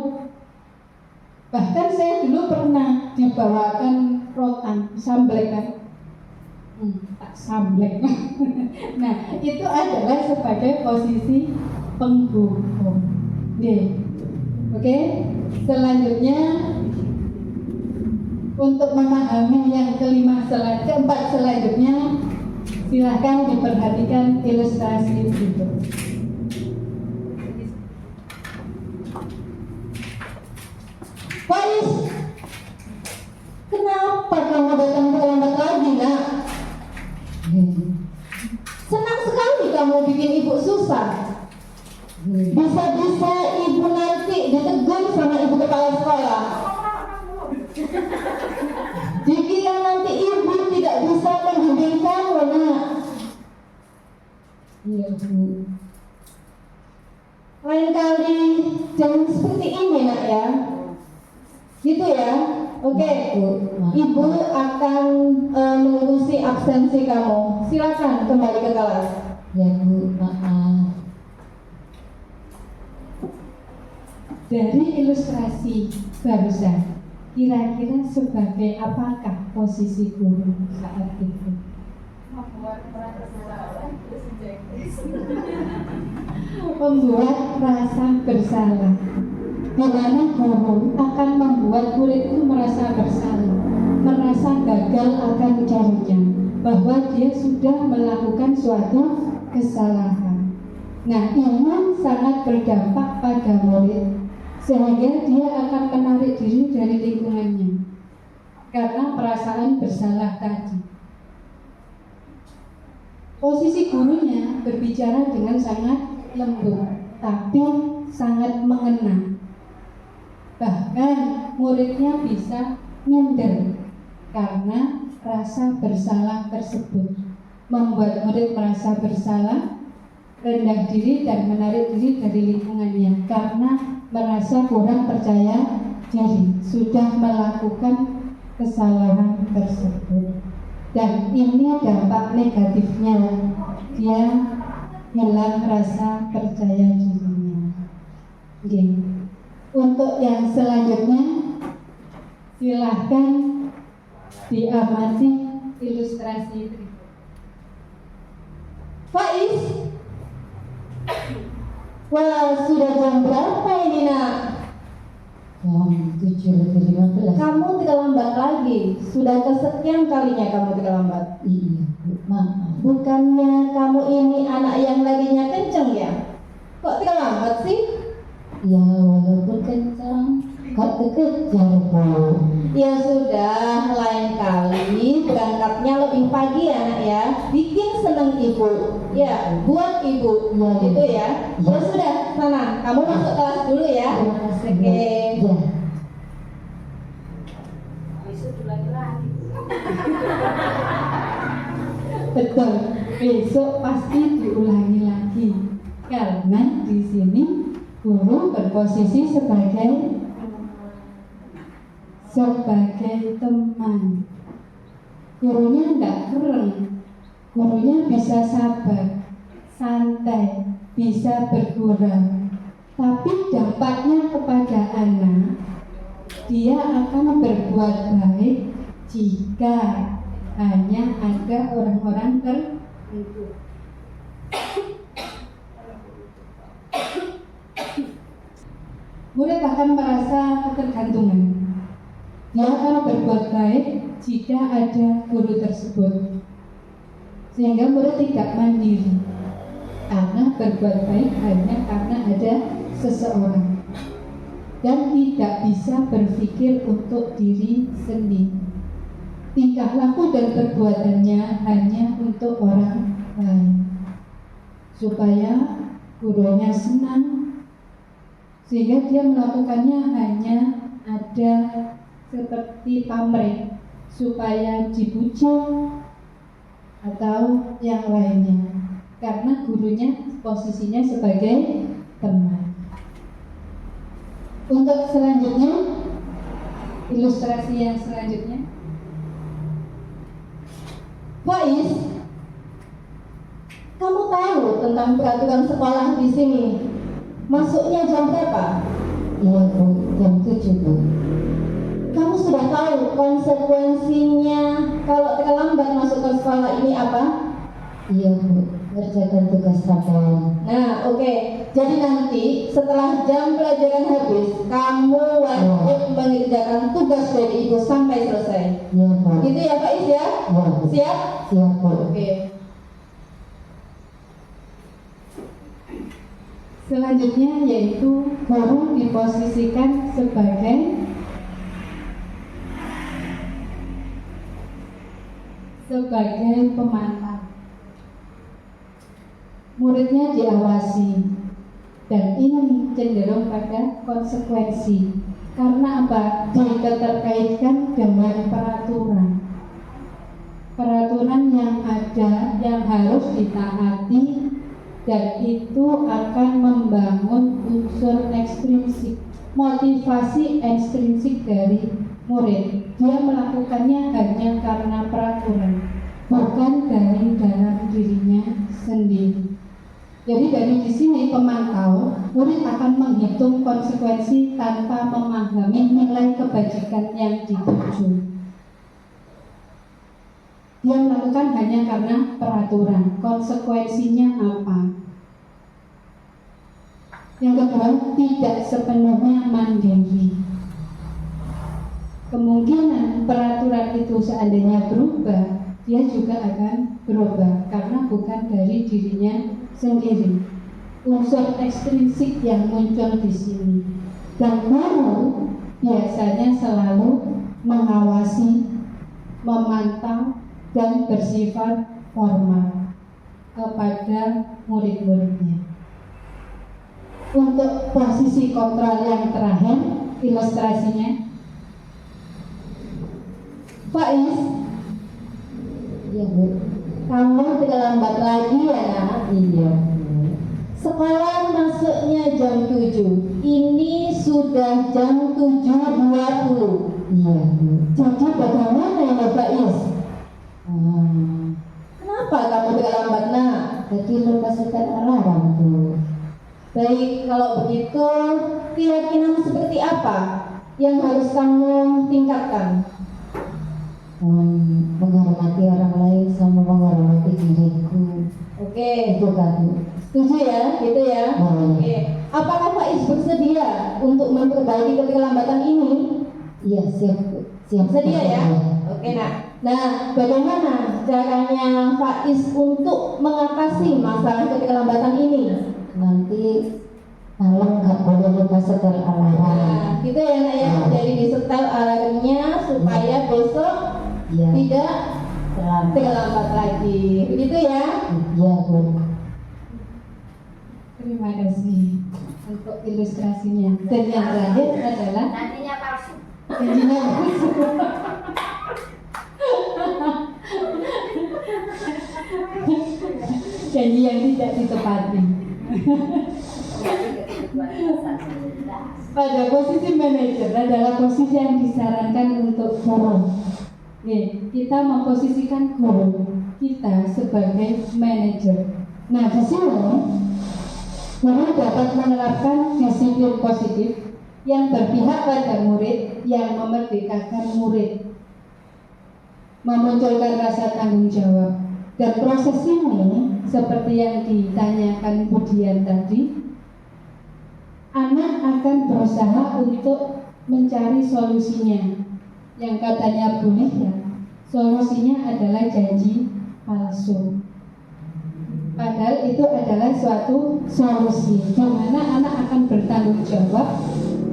Bahkan saya dulu pernah dibawakan rotan, samblek kan. Tak samblek. Nah, itu adalah sebagai posisi penghukum. Oke. Selanjutnya untuk memahami yang keempat selanjutnya, silahkan diperhatikan ilustrasi berikut. Faiz, kenapa kamu datang terlambat lagi, Nak? Senang sekali kamu bikin ibu susah. Bisa-bisa ibu nanti ditegur sama ibu kepala sekolah. jangan seperti ini nak ya. Gitu ya. Oke, Ibu akan mengurusi absensi kamu. Silakan kembali ke kelas. Ya Bu, maaf. Dari ilustrasi barusan, kira-kira sebagai apakah posisi guru saat itu? Membuat rasa bersalah, di mana guru akan membuat murid itu merasa bersalah, merasa gagal akan caranya, bahwa dia sudah melakukan suatu kesalahan. Nah, ini sangat berdampak pada murid, sehingga dia akan menarik diri dari lingkungannya karena perasaan bersalah tadi. Posisi gurunya berbicara dengan sangat lembut, tapi sangat mengena. Bahkan muridnya bisa minder karena rasa bersalah tersebut, membuat murid merasa bersalah, rendah diri dan menarik diri dari lingkungannya karena merasa kurang percaya diri, sudah melakukan kesalahan tersebut. Dan ini dampak negatifnya, dia hilang rasa percaya dirinya. Oke. Untuk yang selanjutnya, silahkan diamati ilustrasi berikut. Faiz, wah sudah jam berapa ini nak? Jam 7:15. Kamu terlambat lagi. Sudah kesekian kalinya kamu terlambat. Iya Bu, maaf. Bukannya kamu ini anak yang laginya kenceng ya? Kok terlambat sih? Ya walaupun kencang, kok kekejar Bu. Ya sudah, lain kali berangkatnya lebih pagi ya nak ya. Bikin seneng ibu. Ya, buat ibu. Ya, Gitu ya. Ya. Ya sudah, sana. Kamu masuk kelas dulu ya. Terima kasih Bu. Oke. Ya. Betul, besok pasti diulangi lagi karena di sini guru berposisi sebagai teman. Gurunya tidak keren, gurunya bisa sabar, santai, bisa bergurau. Tapi dampaknya kepada anak, dia akan berbuat baik jika hanya ada orang-orang tertentu. Murid akan merasa ketergantungan. Dia akan berbuat baik jika ada guru tersebut, sehingga murid tidak mandiri karena berbuat baik hanya karena ada seseorang, dan tidak bisa berpikir untuk diri sendiri. Tingkah laku dan perbuatannya hanya untuk orang lain, supaya gurunya senang, sehingga dia melakukannya hanya ada seperti pamrih, supaya dipuji atau yang lainnya, karena gurunya posisinya sebagai teman. Untuk selanjutnya, ilustrasi yang selanjutnya, Faiz, kamu tahu tentang peraturan sekolah di sini? Masuknya jam berapa? Iya Bu, jam 7 Bu. Kamu sudah tahu konsekuensinya kalau terlambat masuk ke sekolah ini apa? Iya Bu, kerjakan tugas rapor. Nah, oke. Jadi nanti setelah jam pelajaran habis, kamu wajib mengerjakan tugas dari ibu sampai selesai. Iya Bu. Gitu ya Faiz ya? Iya Bu. Siap? Siap Bu. Oke. selanjutnya yaitu guru diposisikan sebagai pemantau. Muridnya diawasi, dan ini cenderung pada konsekuensi. Karena apa? Diterkaitkan dengan peraturan yang ada, yang harus ditaati dan itu akan membangun unsur ekstrinsik, motivasi ekstrinsik dari murid. Dia melakukannya hanya karena peraturan, bukan dari dalam dirinya sendiri. Jadi dari di sini pemantau, murid akan menghitung konsekuensi tanpa memahami nilai kebajikan yang dituju. Dia melakukan hanya karena peraturan. Konsekuensinya apa? Yang kedua, tidak sepenuhnya mandiri. Kemungkinan peraturan itu seandainya berubah, dia juga akan berubah karena bukan dari dirinya sendiri. Unsur ekstrinsik yang muncul di sini. Dan guru biasanya selalu mengawasi, memantau, dan bersifat formal kepada murid-muridnya. Untuk posisi kontrol yang terakhir, ilustrasinya Faiz, Iya Bu. kamu terlambat lagi ya nak? Iya. Sekolah masuknya jam 7. Ini sudah jam 7.20. Iya Bu. Jadi bagaimana ya Faiz? Kenapa kamu terlambat nak? Jadi lupa setel alarm Bu. Baik, kalau begitu keyakinan seperti apa yang harus kamu tingkatkan? Menghormati orang lain sama menghormati diriku. Oke, Itu kan Bu. setuju ya, gitu ya. Oke, apakah Faiz bersedia untuk memperbaiki keterlambatan ini? Iya siap Bu. Siap. Bersedia ya? Oke nak. Nah, bagaimana caranya Faiz untuk mengatasi masalah keterlambatan ini? Nanti malam nggak boleh lupa setel alarm. Nah, gitu ya nak ya. Jadi disetel alarmnya supaya besok Iya. tidak Selamat. terlambat lagi. Begitu ya? Iya Bu. terima kasih untuk ilustrasinya. Dan yang terakhir adalah Nantinya palsu. janjinya. Janji yang tidak ditepati. Pada posisi manajer adalah posisi yang disarankan untuk guru. Nih, kita memposisikan guru kita sebagai manajer. Nah, di sini guru dapat menerapkan disiplin positif yang berpihak pada murid, yang memerdekakan murid, memunculkan rasa tanggung jawab. Dan proses ini seperti yang ditanyakan Budian tadi, anak akan berusaha untuk mencari solusinya. Yang katanya boleh ya, solusinya adalah janji palsu. Padahal itu adalah suatu solusi di mana anak akan bertanggung jawab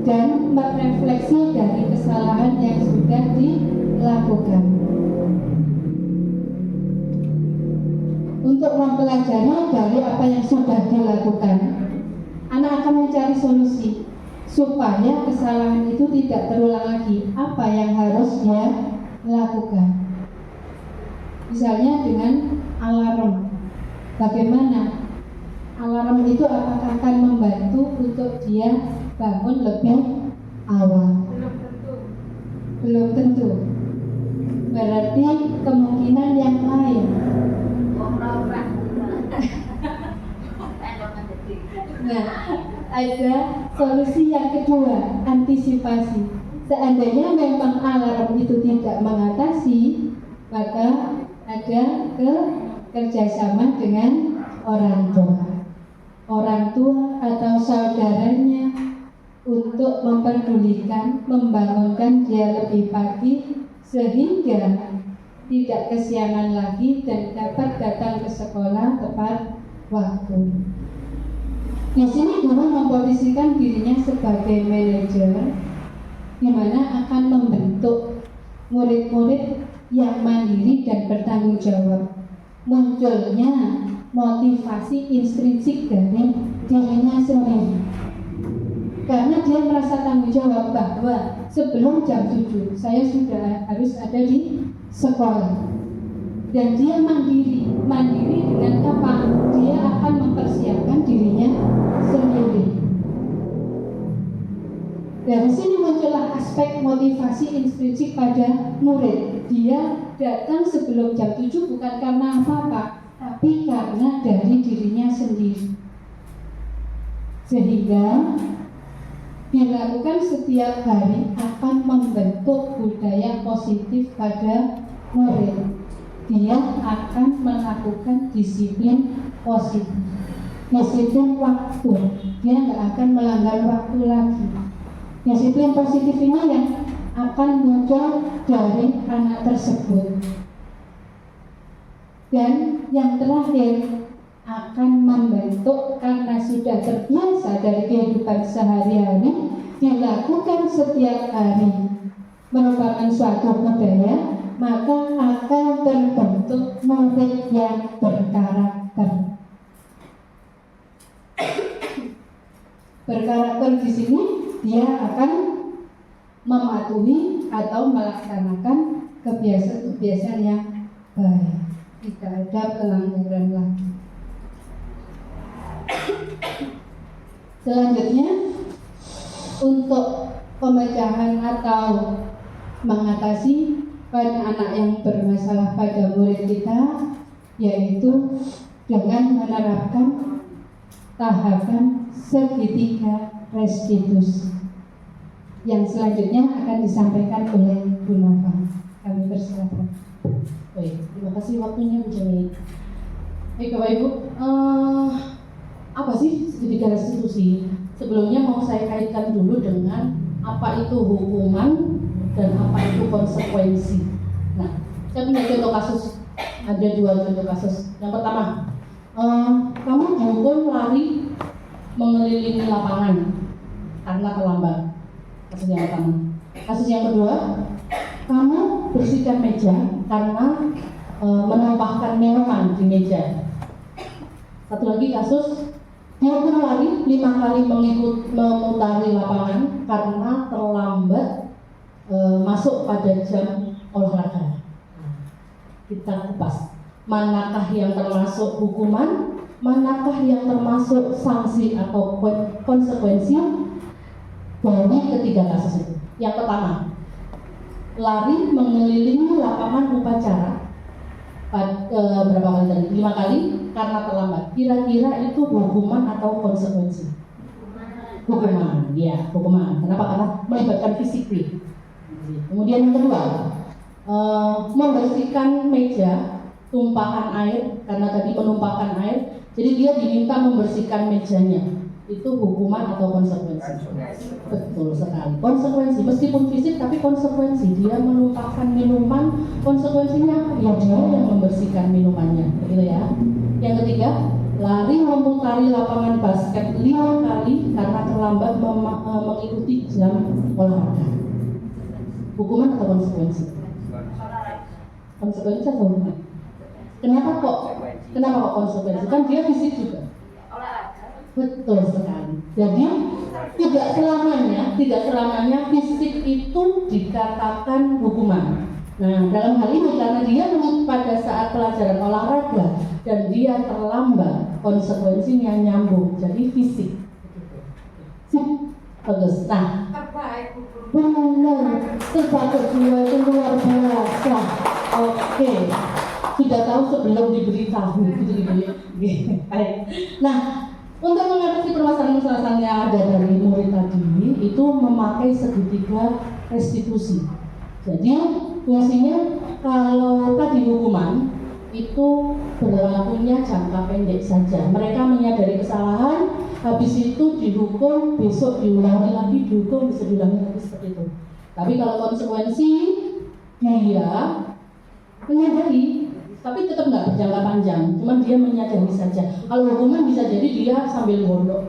dan merefleksi dari kesalahan yang sudah dilakukan. Untuk mempelajari dari apa yang sudah dilakukan, anak akan mencari solusi supaya kesalahan itu tidak terulang lagi. Apa yang harus dia lakukan? Misalnya dengan alarm. Bagaimana? Alarm itu apakah akan membantu untuk dia bangun lebih awal? Belum tentu. Berarti kemungkinan yang lain. Nah, ada solusi yang kedua, antisipasi. Seandainya memang alarm itu tidak mengatasi, maka ada kerjasama dengan orang tua atau saudaranya untuk memperdulikan, membangunkan dia lebih pagi sehingga tidak kesiangan lagi dan dapat datang ke sekolah tepat waktu. Di sini guru memposisikan dirinya sebagai manajer, di mana akan membentuk murid-murid yang mandiri dan bertanggung jawab. Munculnya motivasi intrinsik dari dirinya sendiri, karena dia merasa tanggung jawab bahwa sebelum jam 7 saya sudah harus ada di sekolah. dan dia mandiri dengan apa? Dia akan mempersiapkan dirinya sendiri. Dari sini muncullah aspek motivasi intrinsik pada murid. Dia datang sebelum jam 7 bukan karena apa-apa, tapi karena dari dirinya sendiri. Sehingga dilakukan setiap hari akan membentuk budaya positif pada murid. Dia akan melakukan disiplin positif, disiplin waktu. Dia nggak akan melanggar waktu lagi. Disiplin positif ini yang akan muncul dari anak tersebut. Dan yang terakhir akan membentuk karena sudah terbiasa dari kehidupan sehari-hari, dilakukan setiap hari merupakan suatu budaya, maka akan terbentuk murid yang berkarakter. Berkarakter di sini dia akan mematuhi atau melaksanakan kebiasaan-kebiasaan yang baik. Tidak ada pelanggaran lagi. Selanjutnya, untuk pemecahan atau mengatasi pada anak yang bermasalah pada murid kita, yaitu dengan menerapkan tahapan segitiga restitusi yang selanjutnya akan disampaikan oleh Bu Nova. Kami persilakan. Baik, terima kasih waktunya Bu Jami. Baik Bapak Ibu, apa sih segitiga restitusi? Sebelumnya mau saya kaitkan dulu dengan apa itu hukuman dan apa itu konsekuensi. Nah, saya punya contoh kasus, ada 2 contoh kasus. Yang pertama, kamu dihukum lari mengelilingi lapangan karena terlambat. Kasus yang pertama. Kasus yang kedua, kamu bersihkan meja karena menumpahkan minuman di meja. Satu lagi kasus, dihukum lari 5 kali memutari lapangan karena terlambat masuk pada jam olahraga. Kita kupas, manakah yang termasuk hukuman, manakah yang termasuk sanksi atau konsekuensi dari ketiga kasus itu. Yang pertama, lari mengelilingi lapangan upacara berapa kali tadi? 5 kali karena terlambat. Kira-kira itu hukuman atau konsekuensi? Hukuman, ya hukuman. Kenapa? Karena melibatkan fisik. Kemudian yang kedua, membersihkan meja, tumpahan air karena tadi menumpahkan air. Jadi dia diminta membersihkan mejanya. Itu hukuman atau konsekuensi? Betul sekali. Konsekuensi, meskipun fisik tapi konsekuensi. Dia menumpahkan minuman, konsekuensinya ya dia yang membersihkan minumannya, begitu ya. Yang ketiga, lari memutari lapangan basket 5 kali karena terlambat mengikuti jam olahraga. Hukuman atau konsekuensi? Konsekuensi atau hukuman? Kenapa kok konsekuensi? Kan dia fisik juga. Betul sekali. Jadi tidak selamanya fisik itu dikatakan hukuman. Nah, dalam hal ini karena dia pada saat pelajaran olahraga dan dia terlambat, konsekuensinya nyambung. Jadi fisik. Bagus. Nah, benar. Sebab kedua itu luar biasa. Oke. Sudah tahu sebelum diberitahu gitu. Nah, untuk mengatasi permasalahan-permasalahan yang ada dari murid tadi itu memakai segitiga restitusi. Jadi fungsinya kalau tadi hukuman itu berlakunya jangka pendek saja. Mereka menyadari kesalahan, habis itu dihukum, besok diulangi lagi, dihukum, bisa diulangi lagi seperti itu. Tapi kalau konsekuensi dia menyadari, tapi tetap nggak berjangka panjang, cuman dia menyadari saja. Kalau hukuman bisa jadi dia sambil gondok,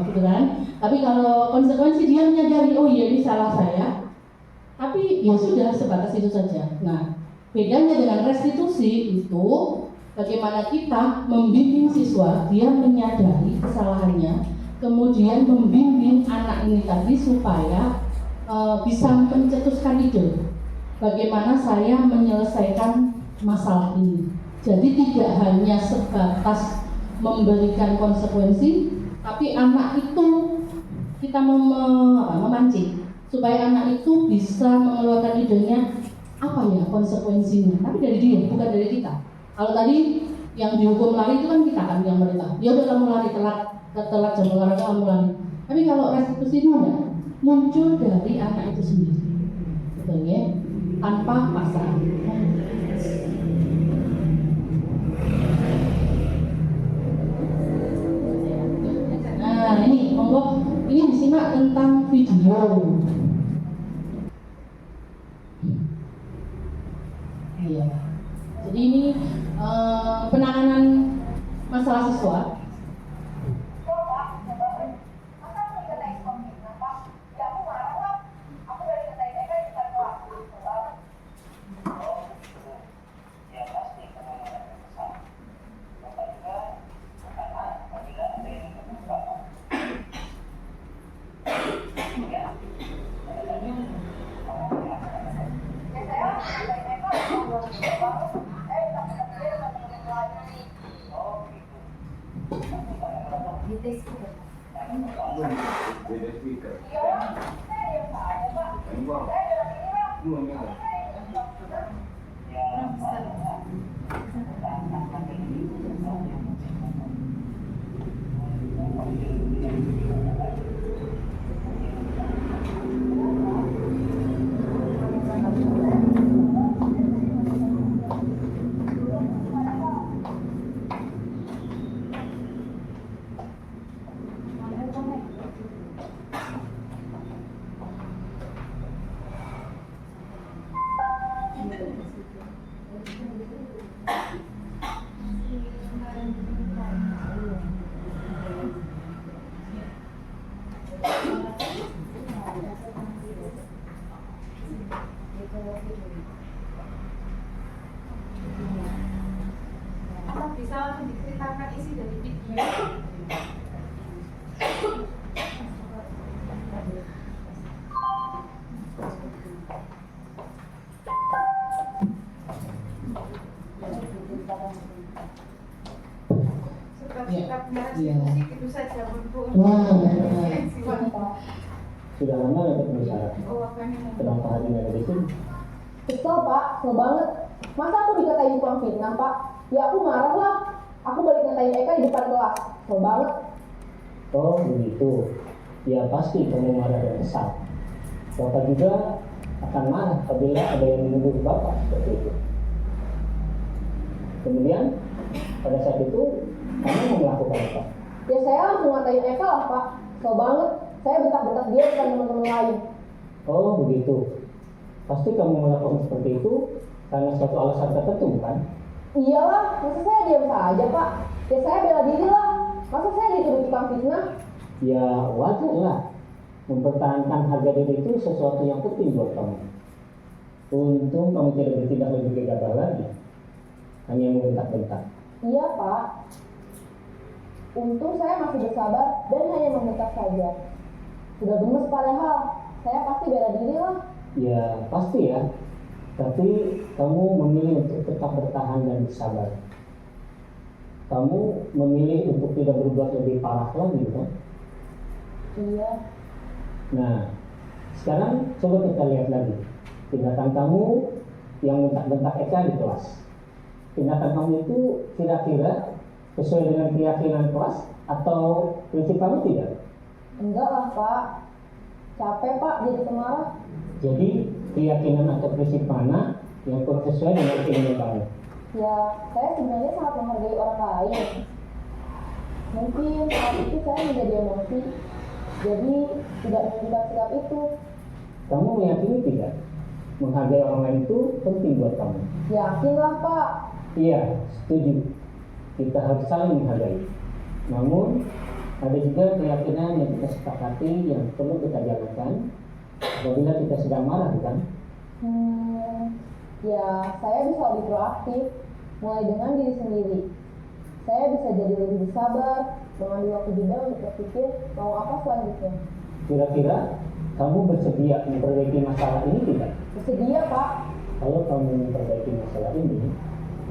gitu kan. Tapi kalau konsekuensi dia menyadari, oh iya ini salah saya, tapi ya sudah sebatas itu saja. Nah, bedanya dengan restitusi itu bagaimana kita membimbing siswa, dia menyadari kesalahannya, kemudian membimbing anak ini tadi supaya bisa mencetuskan ide bagaimana saya menyelesaikan masalah ini. Jadi tidak hanya sebatas memberikan konsekuensi, tapi anak itu kita memancing supaya anak itu bisa mengeluarkan idenya apa ya konsekuensinya. Tapi dari dia, bukan dari kita. Kalau tadi yang dihukum lari itu kan kita kan yang merintah. Ya udah kamu lari telat jam olahraga kamu lari. Tapi kalau restitusi itu enggak, muncul dari anak itu sendiri, betul ya? Tanpa paksaan. Nah ini monggo, ini disimak tentang video. Iya. Jadi ini penanganan masalah siswa. Apa bisa langsung diceritakan isi dari video? Sikap-sikapnya restitusi gitu saja untuk Sudah lama dapat bersyarat. Kenapa hari ini ada di sini? Kesel pak, kesel banget. Masa aku dikatain tukang fitnah pak? Ya aku marah lah. Aku balik ngatain Eka di depan kelas. Kesel banget. Oh begitu. Ya pasti kamu marah dan kesal. Bapak juga akan marah apabila ada yang menuduh Bapak seperti itu. Kemudian pada saat itu kamu mau melakukan apa? Ya saya langsung ngatain Eka lah pak. Kesel banget. Saya bentak-bentak dia depan teman-teman lain. Oh begitu. Pasti kamu melakukan seperti itu karena suatu alasan tertentu kan? Iyalah, masa saya diam saja pak? Ya saya bela diri lah. Masa saya dituduh tukang fitnah? Ya wajar lah. Mempertahankan harga diri itu sesuatu yang penting buat kamu. Untung kamu tidak bertindak lebih gegabah lagi. Hanya membentak-bentak. Iya pak. Untung saya masih bersabar dan hanya membentak saja. Sudah gemes padahal. Saya pasti bela diri lah. Ya pasti ya. Tapi kamu memilih untuk tetap bertahan dan bersabar. Kamu memilih untuk tidak berbuat lebih parah lagi kan? Iya. Nah, sekarang coba kita lihat lagi tindakan kamu yang bentak-bentak Eka di kelas. Tindakan kamu itu kira-kira sesuai dengan keyakinan kelas atau prinsip kamu tidak? Enggak lah pak. Capek pak jadi pemarah. Jadi keyakinan atau prinsip mana yang kurang sesuai dengan keinginan kamu? Ya, saya sebenarnya sangat menghargai orang lain. Mungkin saat itu saya menjadi emosi, jadi tidak menunjukkan sikap itu. Kamu meyakini tidak? Menghargai orang lain itu penting buat kamu. Yakinlah pak. Iya, setuju. Kita harus saling menghargai. Namun, ada juga keyakinan yang kita sepakati yang perlu kita jalankan apabila kita sedang marah, bukan? Ya, saya bisa lebih proaktif, mulai dengan diri sendiri. Saya bisa jadi lebih bersabar, mengambil waktu jeda untuk berpikir mau apa selanjutnya. Kira-kira kamu bersedia memperbaiki masalah ini tidak? Bersedia pak. Kalau kamu memperbaiki masalah ini,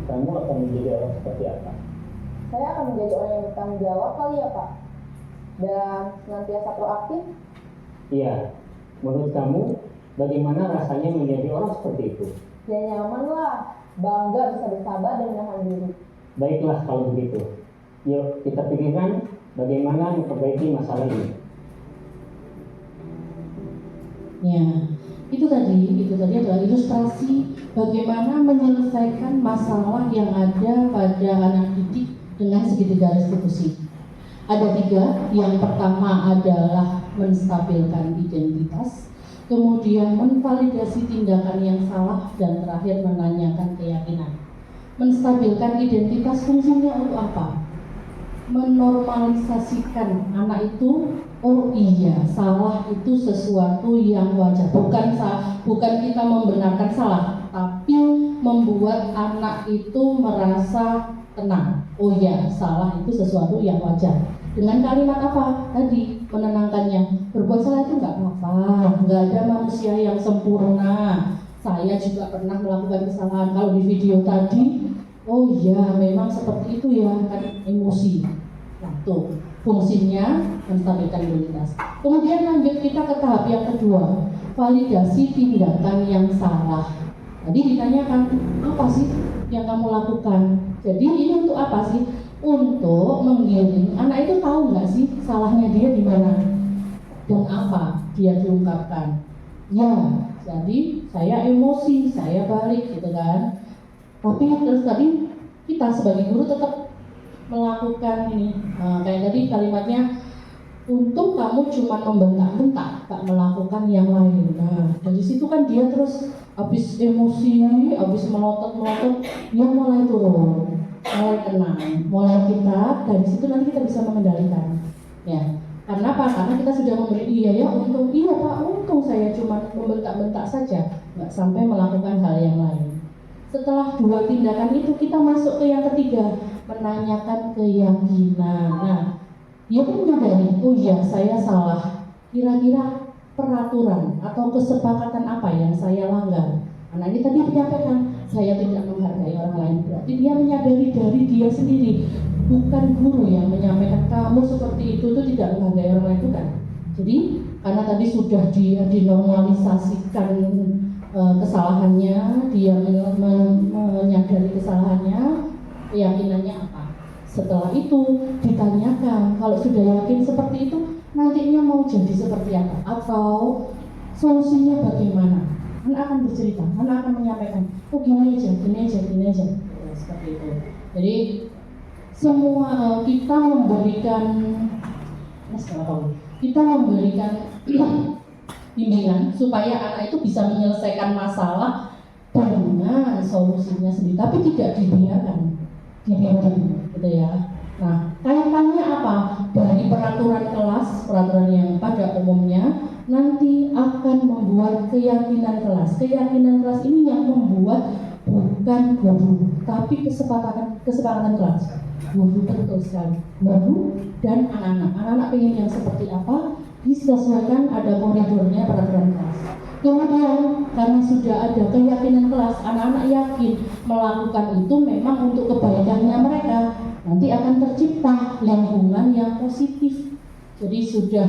kamu akan menjadi orang seperti apa? Saya akan menjadi orang yang bertanggung jawab kali ya Pak, dan senantiasa proaktif. Iya, menurut kamu bagaimana rasanya menjadi orang seperti itu? Ya nyaman lah, bangga bisa bersabar dan menahan diri. Baiklah kalau begitu. Yuk kita pikirkan bagaimana memperbaiki masalah ini. Ya, itu tadi adalah ilustrasi bagaimana menyelesaikan masalah yang ada pada anak didik dengan segitiga restitusi. Ada 3, yang pertama adalah menstabilkan identitas, kemudian menvalidasi tindakan yang salah, dan terakhir menanyakan keyakinan. Menstabilkan identitas fungsinya untuk apa? Menormalisasikan anak itu, oh iya, salah itu sesuatu yang wajar. Bukan kita membenarkan salah, tapi membuat anak itu merasa tenang. Oh iya, salah itu sesuatu yang wajar. Dengan kalimat apa? Tadi, menenangkannya. Berbuat salah itu nggak apa-apa, nggak ada manusia yang sempurna. Saya juga pernah melakukan kesalahan. Kalau di video tadi, oh iya, memang seperti itu ya, kan emosi. Nah, tuh, fungsinya menstabilkan identitas. Kemudian lanjut kita ke tahap yang kedua, validasi tindakan yang salah. Tadi ditanyakan, apa sih yang kamu lakukan? Jadi ini untuk apa sih? Untuk menggiring anak itu tahu nggak sih salahnya dia di mana dan apa dia diungkapkan. Ya, jadi saya emosi, saya balik gitu kan. Tapi terus tadi kita sebagai guru tetap melakukan ini, kayak tadi kalimatnya, untung kamu cuma membentak-bentak, tak melakukan yang lain. Nah, dari situ kan dia terus habis emosi, habis melotot, dia mulai turun, mulai tenang, mulai kita dari situ nanti kita bisa mengendalikan. Ya, karena apa? Karena kita sudah memberi iya untung, iya Pak, untung saya cuma membentak-bentak saja, nggak sampai melakukan hal yang lain. Setelah 2 tindakan itu kita masuk ke yang ketiga, menanyakan keyakinan. Nah, dia pun menyadari, oh iya saya salah. Kira-kira peraturan atau kesepakatan apa yang saya langgar? Nah ini tadi menyampaikan, saya tidak menghargai orang lain. Berarti dia menyadari dari dia sendiri, bukan guru yang menyampaikan kamu seperti itu tidak menghargai orang lain, bukan. Jadi karena tadi sudah dinormalisasikan kesalahannya, dia menyadari kesalahannya, keyakinannya apa. Setelah itu ditanyakan, kalau sudah yakin seperti itu, nantinya mau jadi seperti apa atau solusinya bagaimana. Anak akan bercerita, anak akan menyampaikan, oh gini aja, seperti itu. Jadi semua kita memberikan bimbingan supaya anak itu bisa menyelesaikan masalah dengan solusinya sendiri, tapi tidak dibiarkan gitu ya. Nah, kaitannya apa? Dari peraturan kelas, peraturan yang pada umumnya nanti akan membuat keyakinan kelas. Keyakinan kelas ini yang membuat bukan guru, tapi kesepakatan kelas. Guru betul sekali, guru dan anak-anak. Anak-anak pengen yang seperti apa? Disesuaikan, ada koridornya peraturan kelas. Kemudian karena sudah ada keyakinan kelas, anak-anak yakin melakukan itu memang untuk kebaikannya mereka. Nanti akan tercipta lingkungan yang positif. Jadi sudah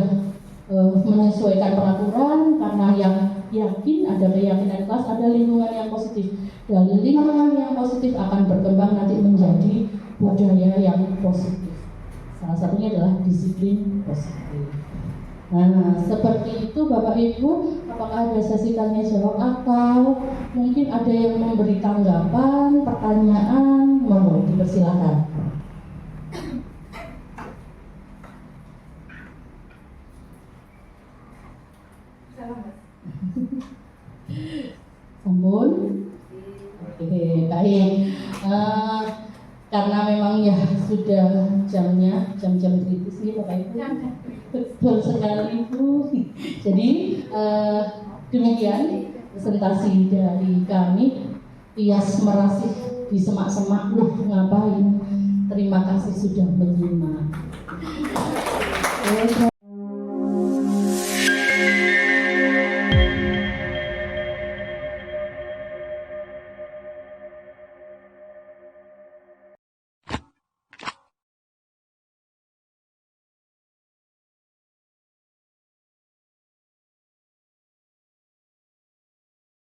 menyesuaikan peraturan karena yang yakin, ada keyakinan kelas, ada lingkungan yang positif. Dari lingkungan yang positif akan berkembang nanti menjadi budaya yang positif. Salah satunya adalah disiplin positif. Nah, seperti itu Bapak Ibu, apakah ada sesi tanya jawab atau mungkin ada yang memberi tanggapan, pertanyaan, mohon dipersilakan. Sampun? Oke, baik. Karena memang ya sudah jam-jam kritis nih Bapak Ibu. Betul sekali Bu. Jadi demikian presentasi dari kami. Tias merasih di semak-semak, ngapain? Terima kasih sudah menyimak.